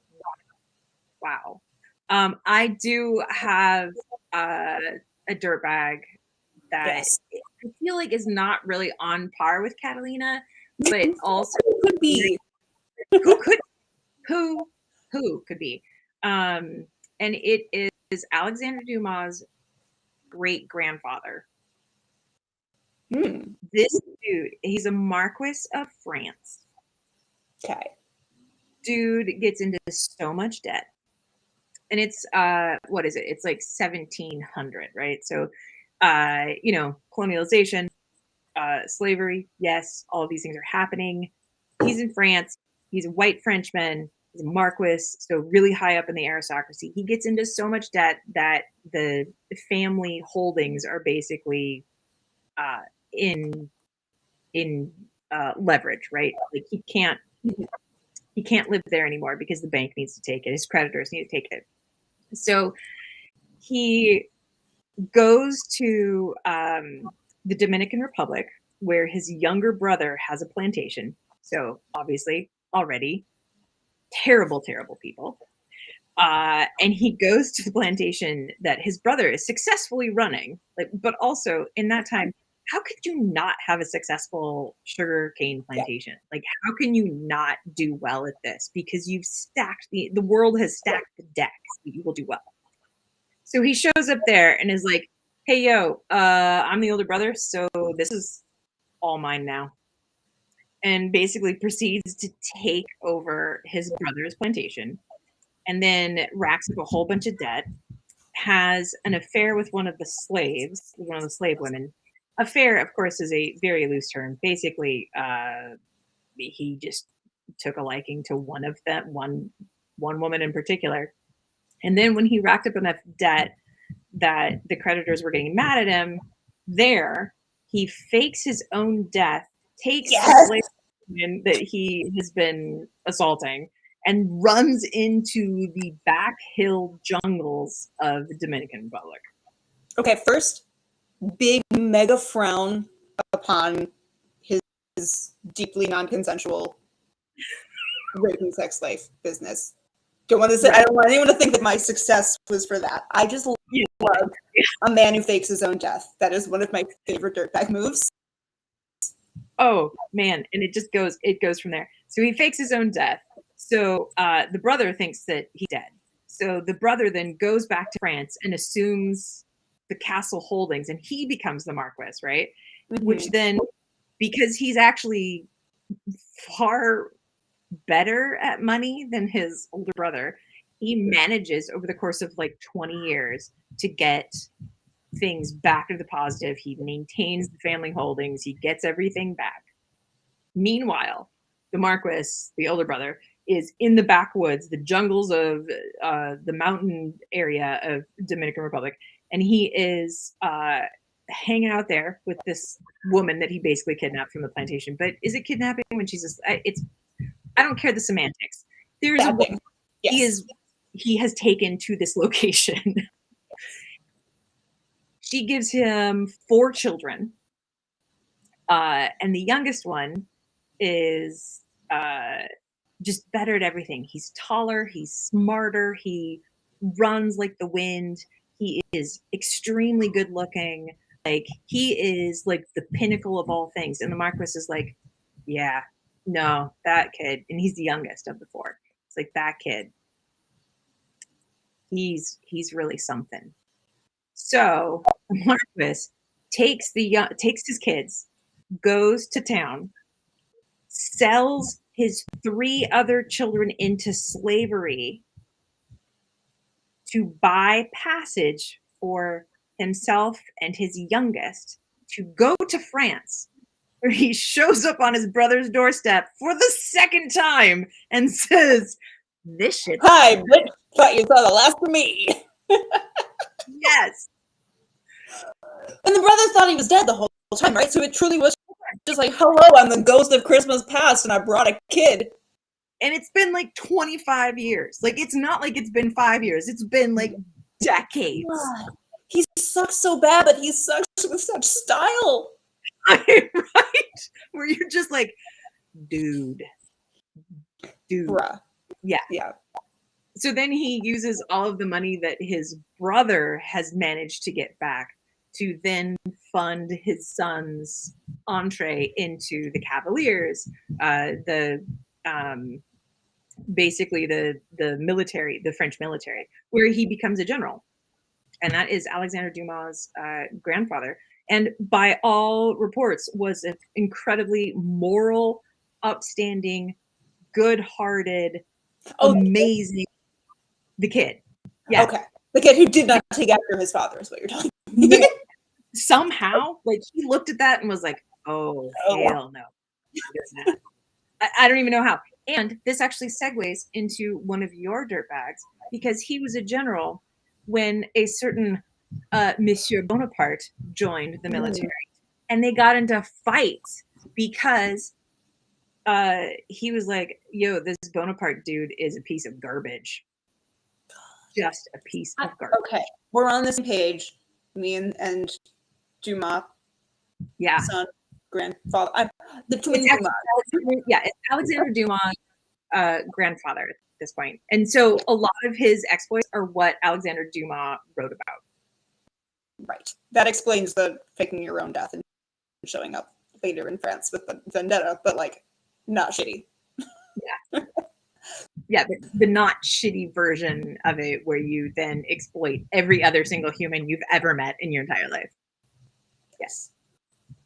Wow. I do have a dirtbag that I feel like is not really on par with Catalina, but also could be. Who could be? And it is Alexander Dumas' great grandfather. This dude, he's a Marquis of France. Okay. Dude gets into so much debt. And it's what is it? It's like 1700, right? So colonialization, slavery, yes, all of these things are happening. He's in France. He's a white Frenchman. He's a marquis, so really high up in the aristocracy. He gets into so much debt that the family holdings are basically in leverage, right? Like he can't live there anymore because the bank needs to take it. His creditors need to take it. So he goes to the Dominican Republic, where his younger brother has a plantation. So obviously, already terrible, terrible people. And he goes to the plantation that his brother is successfully running. Like, but also in that time, how could you not have a successful sugarcane plantation? Like, how can you not do well at this? Because you've stacked the world has stacked the deck so you will do well. So he shows up there and is like, "Hey, yo, I'm the older brother, so this is all mine now." And basically proceeds to take over his brother's plantation, and then racks up a whole bunch of debt, has an affair with one of the slaves, one of the slave women. Affair, of course, is a very loose term. Basically, he just took a liking to one of them, one woman in particular. And then when he racked up enough debt that the creditors were getting mad at him, he fakes his own death, takes the slave woman that he has been assaulting, and runs into the back hill jungles of the Dominican Republic. Okay, first, big mega frown upon his deeply non-consensual rape and sex life business. Don't want to say, I don't want anyone to think that my success was for that. I just love a man who fakes his own death. That is one of my favorite dirtbag moves. Oh man, and it goes from there. So he fakes his own death. So the brother thinks that he's dead. So the brother then goes back to France and assumes the castle holdings, and he becomes the marquis, right? Mm-hmm. Which then, because he's actually far better at money than his older brother, he manages over the course of like 20 years to get things back to the positive. He maintains the family holdings. He gets everything back. Meanwhile, the marquis, the older brother, is in the backwoods, the jungles of the mountain area of Dominican Republic, and he is hanging out there with this woman that he basically kidnapped from the plantation. But is it kidnapping when she's I don't care the semantics. There is a woman he has taken to this location. She gives him 4 children, and the youngest one is just better at everything. He's taller, he's smarter, he runs like the wind, he is extremely good looking. Like, he is like the pinnacle of all things. And the marquis is like, yeah, no, that kid. And he's the youngest of the 4. It's like, that kid, he's really something. So the marquis takes his kids, goes to town, sells his 3 other children into slavery to buy passage for himself and his youngest to go to France, where he shows up on his brother's doorstep for the 2nd time and says, "This shit." Hi, bitch. Thought you saw the last of me. Yes. And the brother thought he was dead the whole time, right? So it truly was just like, hello, I'm the ghost of Christmas past, and I brought a kid. And it's been like 25 years. Like, it's not like it's been 5 years. It's been like decades. God. He sucks so bad, but he sucks with such style. Right? Where you're just like, dude. Bruh. Yeah. So then he uses all of the money that his brother has managed to get back to then fund his son's entree into the Cavaliers, basically the military, the French military, where he becomes a general. And that is Alexander Dumas' grandfather. And by all reports was an incredibly moral, upstanding, good-hearted, amazing, the kid. Yeah. Okay. The kid who did not take after his father is what you're telling me. Somehow, like, he looked at that and was like, oh hell no. I don't even know how. And this actually segues into one of your dirtbags, because he was a general when a certain Monsieur Bonaparte joined the military, and they got into fights because he was like, "Yo, this Bonaparte dude is a piece of garbage, just a piece of garbage." Okay, we're on the same page. Me and Dumas, Yeah, son, grandfather. The twin Dumas. It's Alexander Dumas' grandfather at this point, and so a lot of his exploits are what Alexander Dumas wrote about. Right. That explains the faking your own death and showing up later in France with the vendetta, but like not shitty. Yeah. Yeah, the not shitty version of it where you then exploit every other single human you've ever met in your entire life. Yes.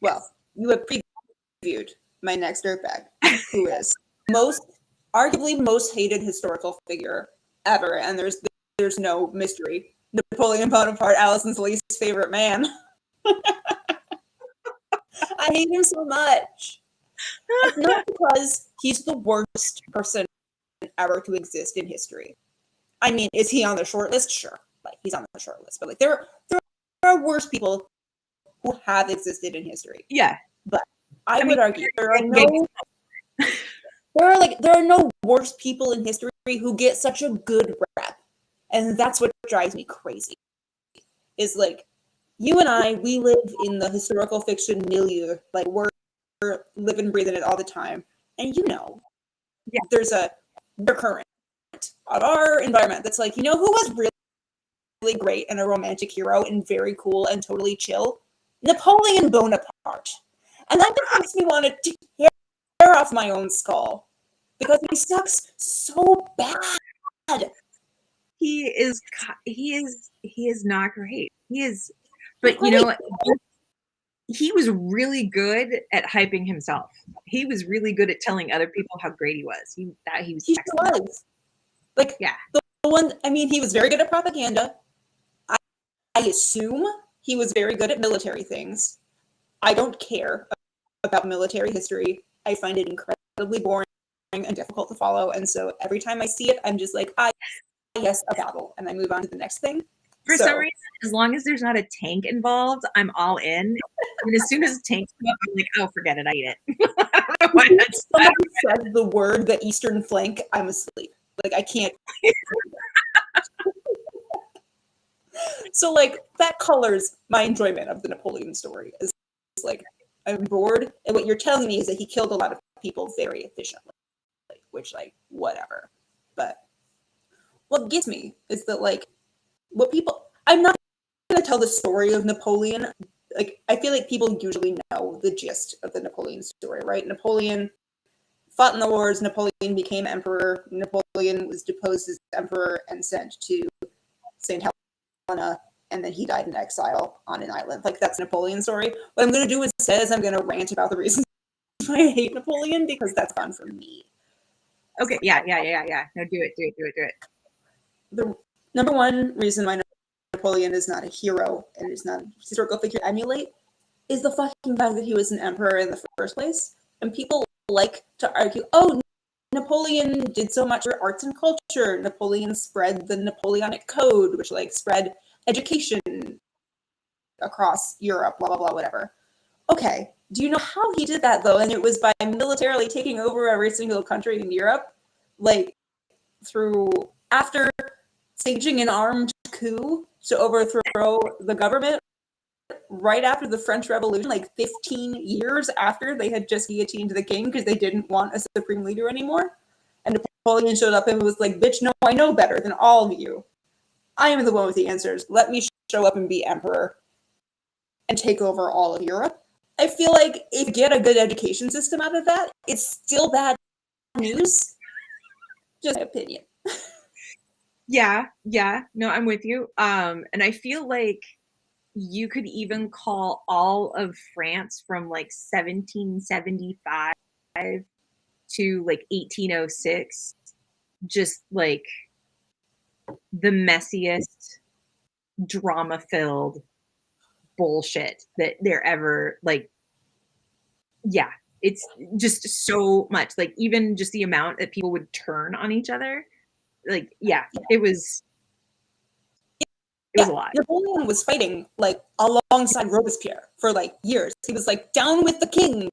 Well, you have previewed my next dirtbag, who is arguably most hated historical figure ever, and there's no mystery. Napoleon Bonaparte, Allison's least favorite man. I hate him so much. It's not because he's the worst person ever to exist in history. I mean, is he on the short list? Sure. Like, he's on the short list. But like there are worse people who have existed in history. Yeah. But I would argue there are no worse people in history who get such a good rep. And that's what drives me crazy. Is like, you and I, we live in the historical fiction milieu. Like, we're living, breathing it all the time. And there's a recurrent of our environment that's like, who was really great and a romantic hero and very cool and totally chill? Napoleon Bonaparte. And that just makes me want to tear off my own skull because he sucks so bad. He is not great. But you know what? He was really good at hyping himself. He was really good at telling other people how great he was. He was. Like, yeah. The one, I mean, he was very good at propaganda. I assume he was very good at military things. I don't care about military history. I find it incredibly boring and difficult to follow. And so every time I see it, I'm just like, yes, a battle. And I move on to the next thing. For some reason, as long as there's not a tank involved, I'm all in. And as soon as tanks come up, I'm like, oh, forget it. I eat it. I don't know why that's somebody said the word the eastern flank, I'm asleep. Like, I can't. So, like, that colors my enjoyment of the Napoleon story. Is like, I'm bored. And what you're telling me is that he killed a lot of people very efficiently. Which, like, whatever. But what gets me is that, like, I'm not going to tell the story of Napoleon. Like, I feel like people usually know the gist of the Napoleon story, right? Napoleon fought in the wars. Napoleon became emperor. Napoleon was deposed as emperor and sent to St. Helena, and then he died in exile on an island. Like, that's Napoleon's story. What I'm going to do instead is I'm going to rant about the reasons why I hate Napoleon, because that's fun for me. Okay, yeah. No, do it. The number one reason why Napoleon is not a hero and is not a historical figure to emulate is the fucking fact that he was an emperor in the first place. And people like to argue, oh, Napoleon did so much for arts and culture. Napoleon spread the Napoleonic Code, which like spread education across Europe, blah, blah, blah, whatever. Okay, do you know how he did that though? And it was by militarily taking over every single country in Europe, like after staging an armed coup to overthrow the government right after the French Revolution, like 15 years after they had just guillotined the king because they didn't want a supreme leader anymore. And Napoleon showed up and was like, bitch, no, I know better than all of you. I am the one with the answers. Let me show up and be emperor and take over all of Europe. I feel like if you get a good education system out of that, it's still bad news. Just my opinion. Yeah. No, I'm with you. And I feel like you could even call all of France from like 1775 to like 1806 just like the messiest, drama-filled bullshit that there ever, like, yeah, it's just so much. Like even just the amount that people would turn on each other. Like, yeah, it was a lot. Napoleon was fighting like alongside Robespierre for like years. He was like down with the kings.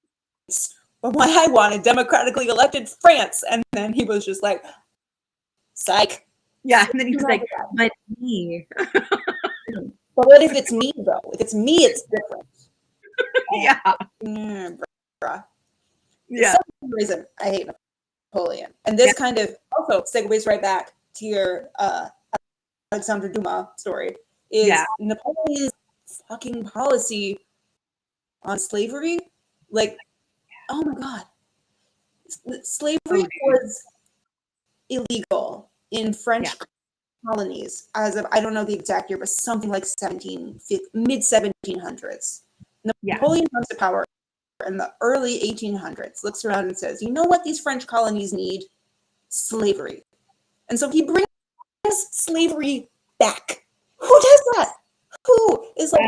But why I wanted democratically elected France, and then he was just like, psych. Yeah, and then he was like, but me. But what if it's me though? If it's me, it's different. Yeah. Bruh. Yeah. For some reason, I hate Napoleon. And this kind of also segues right back to your Alexandre Dumas story, is Napoleon's fucking policy on slavery. Like, oh my God. Slavery was illegal in French colonies as of, I don't know the exact year, but something like mid 1700s. Napoleon comes to power in the early 1800s, looks around and says, you know what these French colonies need? Slavery. And so he brings slavery back. Who does that? Who is like,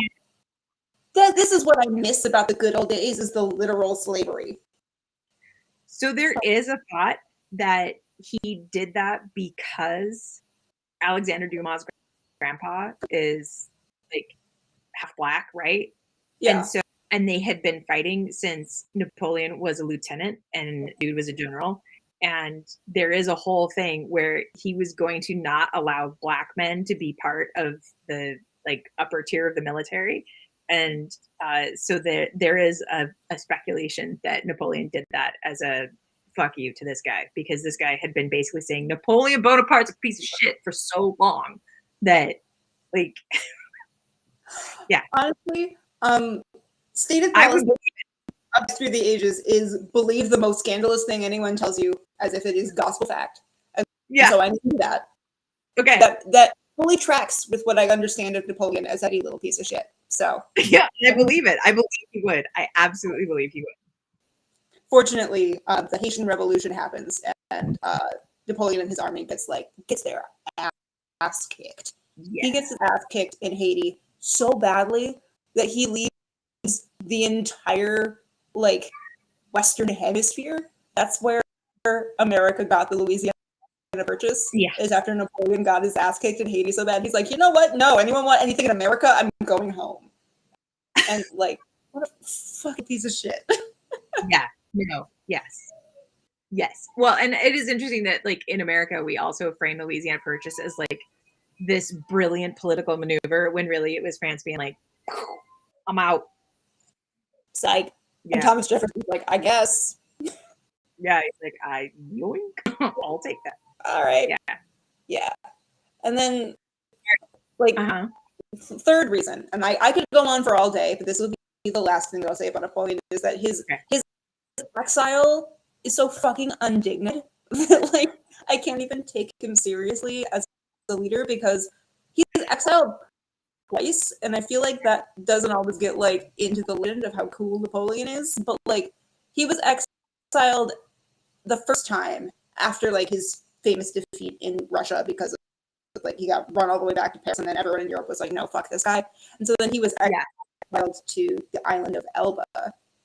this is what I miss about the good old days, is the literal slavery. So there is a thought that he did that because Alexander Dumas' grandpa is like half black, right? Yeah. And they had been fighting since Napoleon was a lieutenant and dude was a general. And there is a whole thing where he was going to not allow black men to be part of the like upper tier of the military. And so there is a speculation that Napoleon did that as a fuck you to this guy, because this guy had been basically saying Napoleon Bonaparte's a piece of shit for so long that like, yeah. Honestly, stated policy up through the ages is believe the most scandalous thing anyone tells you as if it is gospel fact. And so I knew that. Okay. That fully tracks with what I understand of Napoleon as that little piece of shit. So yeah, I believe it. I believe he would. I absolutely believe he would. Fortunately, the Haitian Revolution happens, and Napoleon and his army gets their ass kicked. Yeah. He gets his ass kicked in Haiti so badly that he leaves the entire like Western Hemisphere. That's where America got the Louisiana Purchase. Yeah. Is after Napoleon got his ass kicked in Haiti so bad, he's like, you know what? No, anyone want anything in America? I'm going home. And like, what a fucking piece of shit. Yeah. No. Yes. Well, and it is interesting that like in America, we also frame the Louisiana Purchase as like this brilliant political maneuver when really it was France being like, I'm out. Psych. Yeah. And Thomas Jefferson's like, I guess. Yeah, he's like, yoink. I'll take that. All right. Yeah. And then like third reason, and I could go on for all day, but this will be the last thing I'll say about Napoleon, is that his exile is so fucking undignified that like I can't even take him seriously as a leader, because he's exiled twice, and I feel like that doesn't always get like into the legend of how cool Napoleon is. But like he was exiled the first time after like his famous defeat in Russia, because of like he got run all the way back to Paris, and then everyone in Europe was like, no, fuck this guy. And so then he was exiled to the island of Elba,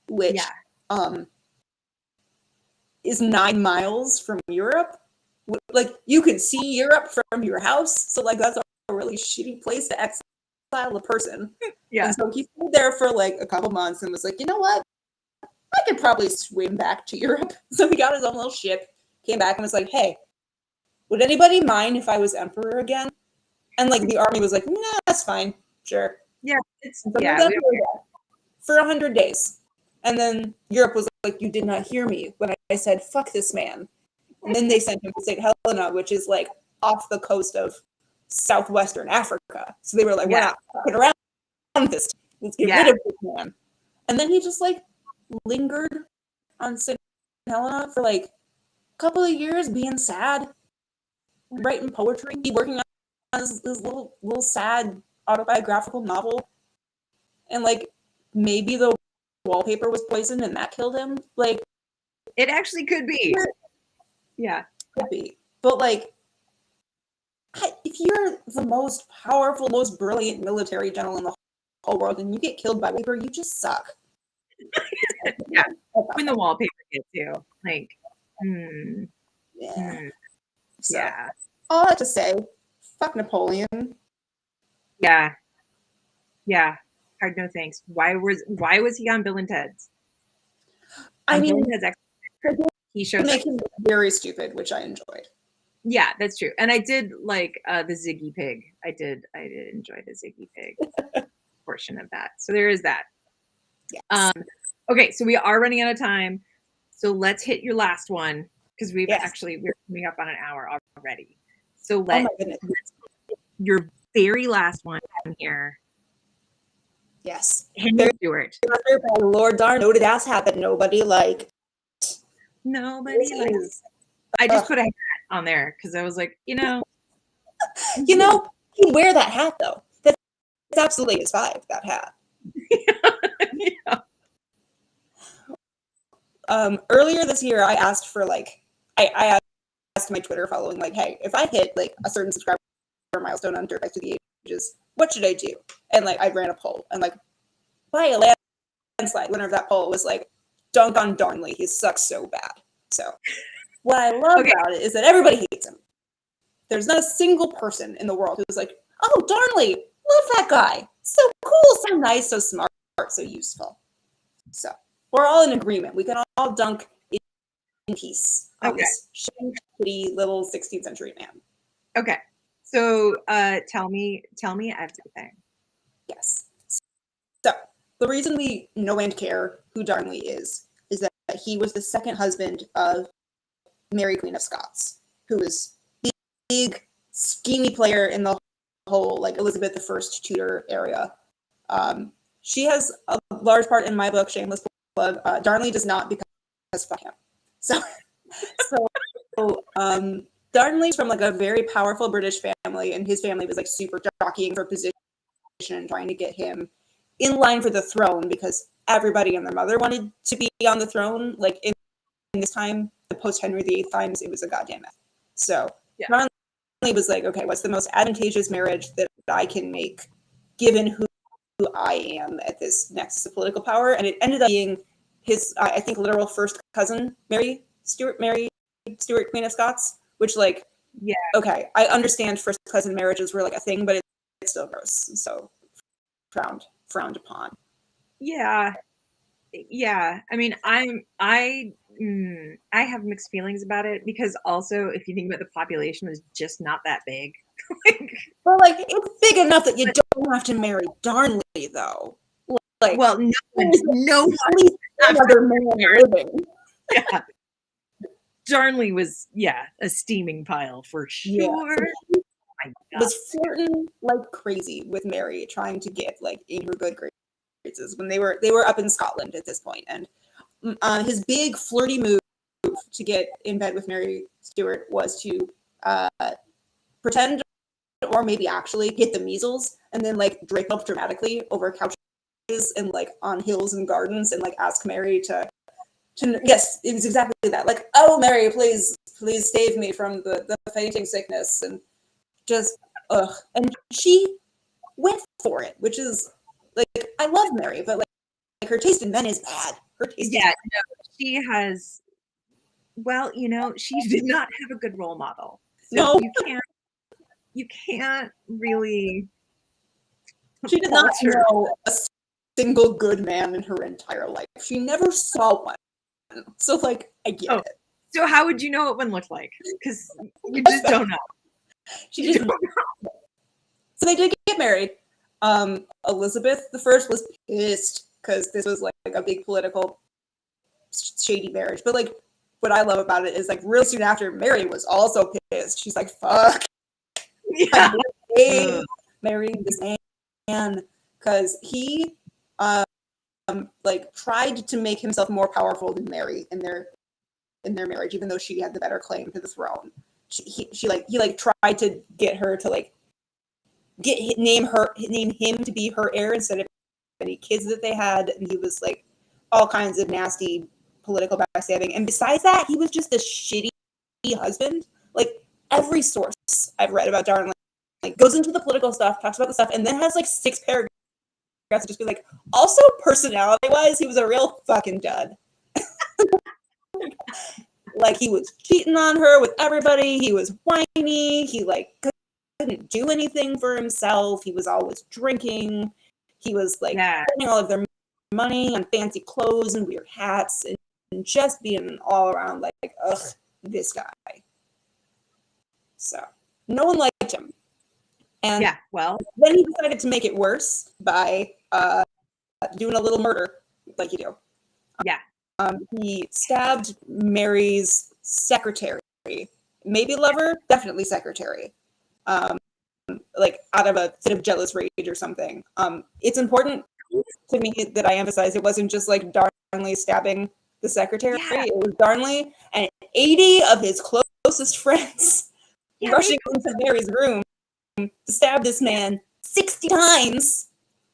which is 9 miles from Europe. Like you could see Europe from your house, so like that's a really shitty place to exile a person. Yeah. And so he stayed there for like a couple months and was like, you know what, I could probably swim back to Europe. So he got his own little ship, came back, and was like, hey, would anybody mind if I was emperor again? And like the army was like, nah, that's fine, sure. Yeah, it's for 100 days. And then Europe was like, you did not hear me when I said, fuck this man. And then they sent him to St. Helena, which is like off the coast of southwestern Africa. So they were like, we're not fucking around this. Let's get rid of this man. And then he just like lingered on St. Helena for like a couple of years, being sad, writing poetry, working on this little sad autobiographical novel. And like maybe the wallpaper was poisoned and that killed him. Like it actually could be. Yeah. Could be. But like if you're the most powerful, most brilliant military general in the whole world and you get killed by wallpaper, you just suck. Yeah. Okay. When the wallpaper hit too. Like, Yeah. So, yeah. all I have to say, fuck Napoleon. Yeah. Yeah. Hard no thanks. Why was he on Bill and Ted's? I mean, Bill and Ted's he shows make him very stupid, which I enjoyed. Yeah, that's true. And I did like the Ziggy Pig. I did enjoy the Ziggy Pig portion of that. So there is that. Yes. Okay, so we are running out of time. So let's hit your last one because we're coming up on an hour already. So Oh my goodness. your very last one here. Yes. Henry Stewart. Lord darn noted ass habit nobody liked. Nobody likes. I just put a hat on there because I was like, he'd wear that hat though. That's absolutely his vibe, that hat. Yeah. Earlier this year, I asked for I asked my Twitter following hey, if I hit a certain subscriber milestone on Dirtbags to the Ages, what should I do? And I ran a poll, and by a landslide, winner of that poll was dunk on Darnley. He sucks so bad. So what I love about it is that everybody hates him. There's not a single person in the world who's like, oh, Darnley, love that guy. So cool, so nice, so smart, so useful. So we're all in agreement. We can all dunk in peace on this shitty little 16th century man. Okay. So tell me everything. Yes. So the reason we know and care who Darnley is that he was the second husband of Mary, Queen of Scots, who was the big schemy player in the whole Elizabeth I Tudor area. She has a large part in my book, Shameless Plug. Darnley does not, because fuck him. So Darnley's from a very powerful British family, and his family was super jockeying for position and trying to get him in line for the throne because everybody and their mother wanted to be on the throne. In this time, the post Henry VIII times, it was a goddamn mess. So Darnley was okay, what's the most advantageous marriage that I can make given who I am at this nexus of political power? And it ended up being his, I think, literal first cousin, Mary Stuart, Queen of Scots, which okay, I understand first cousin marriages were a thing, but it's still gross. So frowned upon. Yeah. I mean, I have mixed feelings about it because also, if you think about the population, was just not that big. Well, it's big enough that you don't have to marry Darnley, though. Well, no one other man living. Yeah. Darnley was a steaming pile for sure. Yeah. Was flirting like crazy with Mary, trying to get in her good graces when they were up in Scotland at this point. And his big flirty move to get in bed with Mary Stuart was to pretend or maybe actually get the measles and then drape up dramatically over couches and on hills and gardens and ask Mary to yes, it was exactly that. Oh, Mary, please save me from the fainting sickness, and just ugh. And she went for it, which is I love Mary, but her taste in men is bad. Her taste she has. Well, she did not have a good role model. So no, you can't really. She did not know a single good man in her entire life. She never saw one. So I get it. So how would you know what one looked like? Because you just don't know. She just don't know. So they did get married. Elizabeth I was pissed because this was a big political shady marriage. But what I love about it is real soon after, Mary was also pissed. She's fuck. Yeah. I marrying this man because he tried to make himself more powerful than Mary in their marriage, even though she had the better claim to the throne. He tried to get her to name him to be her heir instead of any kids that they had, and he was all kinds of nasty political backstabbing. And besides that, he was just a shitty husband. Every source I've read about Darnley goes into the political stuff, talks about the stuff, and then has 6 paragraphs to just be like, also personality-wise, he was a real fucking dud. Like, he was cheating on her with everybody. He was whiny. He, like, couldn't do anything for himself. He was always drinking. He was, like, spending all of their money on fancy clothes and weird hats and just being all around like, ugh, this guy. So, no one liked him. And then he decided to make it worse by doing a little murder, like you do. He stabbed Mary's secretary, maybe lover, definitely secretary, like out of a fit of jealous rage or something. It's important to me that I emphasize it wasn't just like Darnley stabbing the secretary. It was Darnley and 80 of his closest friends rushing into Mary's room to stab this man 60 times.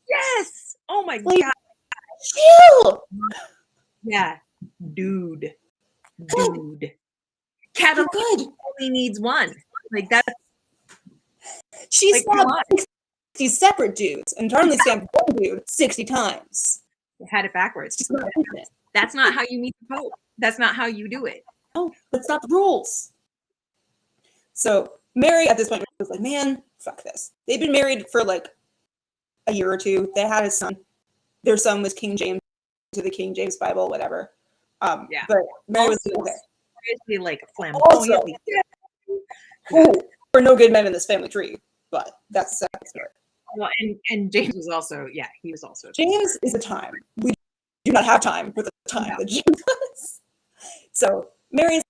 Yes. Oh my like, God. Chill. Yeah. Dude. Cat only needs one. Like that's. She stabbed 60 separate dudes, and Darnley stabbed one dude 60 times. You had it backwards. That's not how you meet the Pope. That's not how you do it. No, that's not the rules. So Mary at this point was like, man, fuck this. They'd been married for like a year or two. They had a son. Their son was King James to the King James Bible, whatever. But Mary was like flamboyantly. We're no good men in this family tree, but that's a second story. Well, and James was also, he was also. James is a time. We do not have time with the time that James was. So Mary's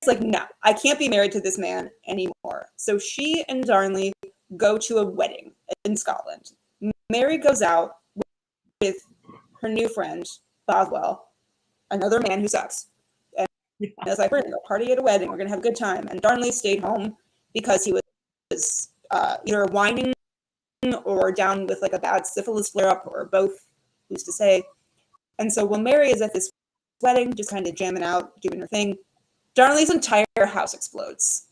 like, no, I can't be married to this man anymore. So she and Darnley go to a wedding in Scotland. Mary goes out with her new friend, Bothwell, another man who sucks. And it's like, we're going to go party at a wedding. We're going to have a good time. And Darnley stayed home because he was either whining or down with like a bad syphilis flare-up or both, who's to say. And so when Mary is at this wedding, just kind of jamming out, doing her thing, Darnley's entire house explodes.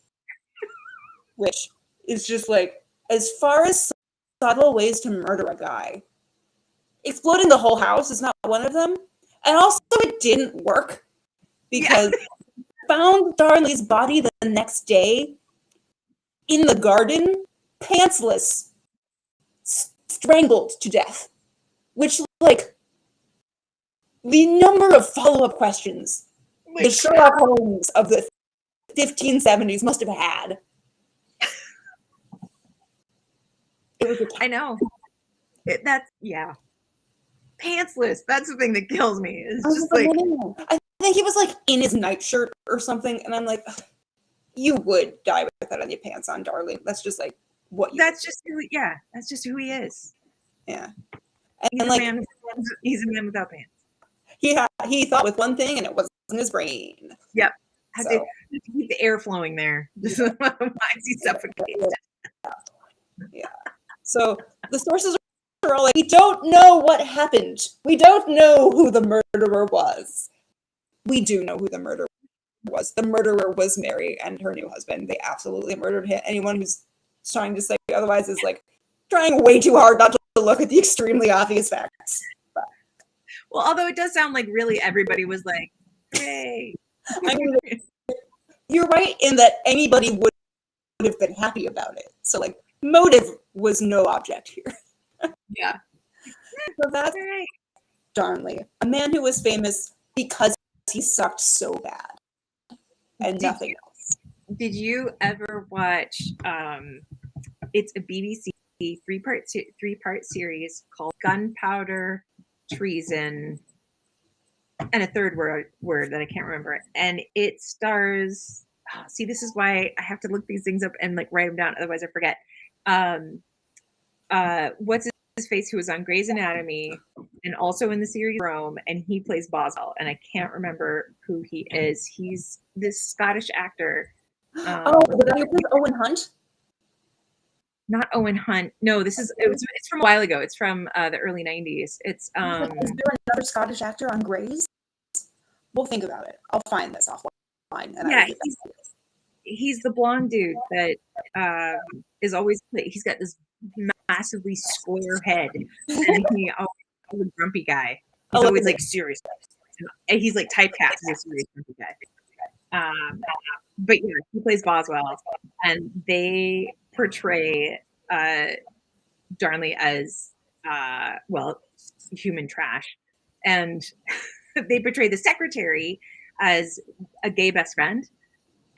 Which is just like, as far as subtle ways to murder a guy, exploding the whole house is not one of them. And also it didn't work because found Darnley's body the next day in the garden, pantsless, strangled to death. Which, like, the number of follow-up questions the Sherlock Holmes of the 1570s must have had. I know. Pantsless. That's the thing that kills me. It's just like, I think he was like in his nightshirt or something, and I'm like, you would die with that on your pants on, darling. That's just like what you. That's just who he is. Yeah, and he's a man without pants. He thought with one thing, and it wasn't his brain. Yep. Have to keep the air flowing there. Just reminds you suffocated. Yeah. So the sources are all like, we don't know what happened. We don't know who the murderer was. We do know who the murderer was. The murderer was Mary and her new husband. They absolutely murdered him. Anyone who's trying to say otherwise is like trying way too hard not to look at the extremely obvious facts. But, well, although it does sound like really everybody was like, hey. I mean, you're right in that anybody would have been happy about it. So like motive was no object here. Yeah. So that's right. Darnley, a man who was famous because he sucked so bad and nothing else. Did you ever watch it's a BBC three-part series called Gunpowder, Treason, and a third word that I can't remember, and it stars see, this is why I have to look these things up and like write them down, otherwise I forget. What's his face, who was on Grey's Anatomy and also in the series Rome, and he plays Boswell, and I can't remember who he is. He's this Scottish actor. The guy who plays Owen Hunt? Not Owen Hunt. No, it's from a while ago. It's from the early 90s. It's Is there another Scottish actor on Grey's? We'll think about it. I'll find this offline. He's the blonde dude that is always, he's got this massively square head, and he's a grumpy guy. He's always like serious, and he's like typecast as a serious grumpy guy. But yeah, he plays Boswell, and they portray Darnley as human trash, and they portray the secretary as a gay best friend,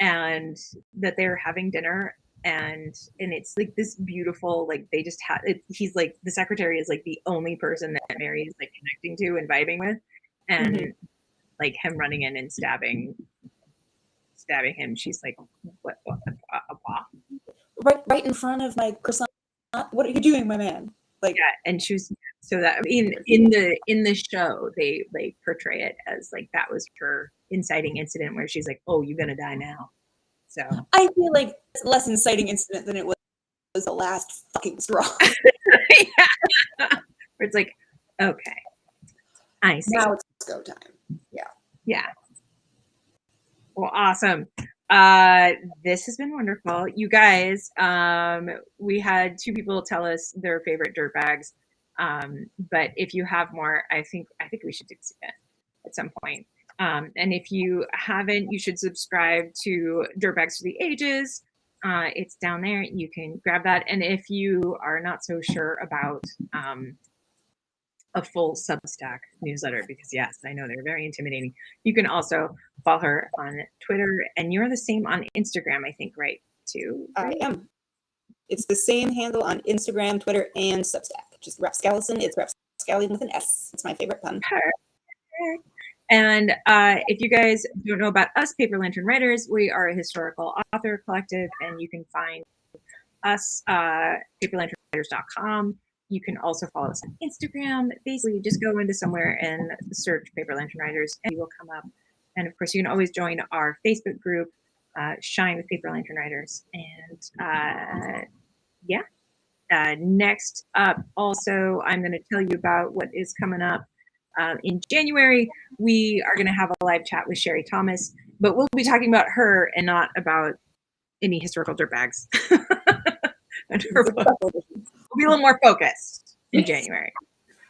and that they're having dinner, and it's like this beautiful, like they just have it, he's like, the secretary is like the only person that Mary is like connecting to and vibing with, and like him running in and stabbing him, she's like, what right in front of my croissant. What are you doing, my man? Like, yeah. And she was, so that, I mean, in the show they like portray it as like that was her inciting incident where she's like, oh, you're gonna die now. So I feel like it's a less inciting incident than it was the last fucking straw. Yeah. Where it's like, okay, I see. Now it's go time. Yeah. Well, awesome. This has been wonderful, you guys. We had 2 people tell us their favorite dirtbags, but if you have more, I think we should do this again at some point. And if you haven't, you should subscribe to Dirtbags for the Ages. It's down there. You can grab that. And if you are not so sure about a full Substack newsletter, because yes, I know they're very intimidating, you can also follow her on Twitter, and you're the same on Instagram, I think, right? Too. Right? I am. It's the same handle on Instagram, Twitter, and Substack. Just Rapscallison. It's Rapscallion with an S. It's my favorite pun. Perfect. And if you guys don't know about us, Paper Lantern Writers, we are a historical author collective, and you can find us paperlanternwriters.com. You can also follow us on Instagram. Basically, just go into somewhere and search Paper Lantern Writers, and you will come up. And of course, you can always join our Facebook group, Shine with Paper Lantern Writers. And next up, also, I'm going to tell you about what is coming up. In January, we are going to have a live chat with Sherry Thomas, but we'll be talking about her and not about any historical dirtbags. We'll be a little more focused in January.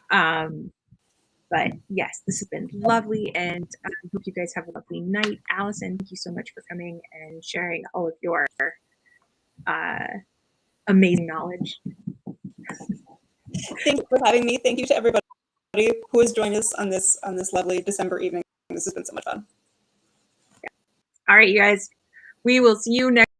But yes, this has been lovely, and I hope you guys have a lovely night. Allison, thank you so much for coming and sharing all of your amazing knowledge. Thank you for having me. Thank you to everybody who has joined us on this lovely December evening. This has been so much fun. All right, you guys, we will see you next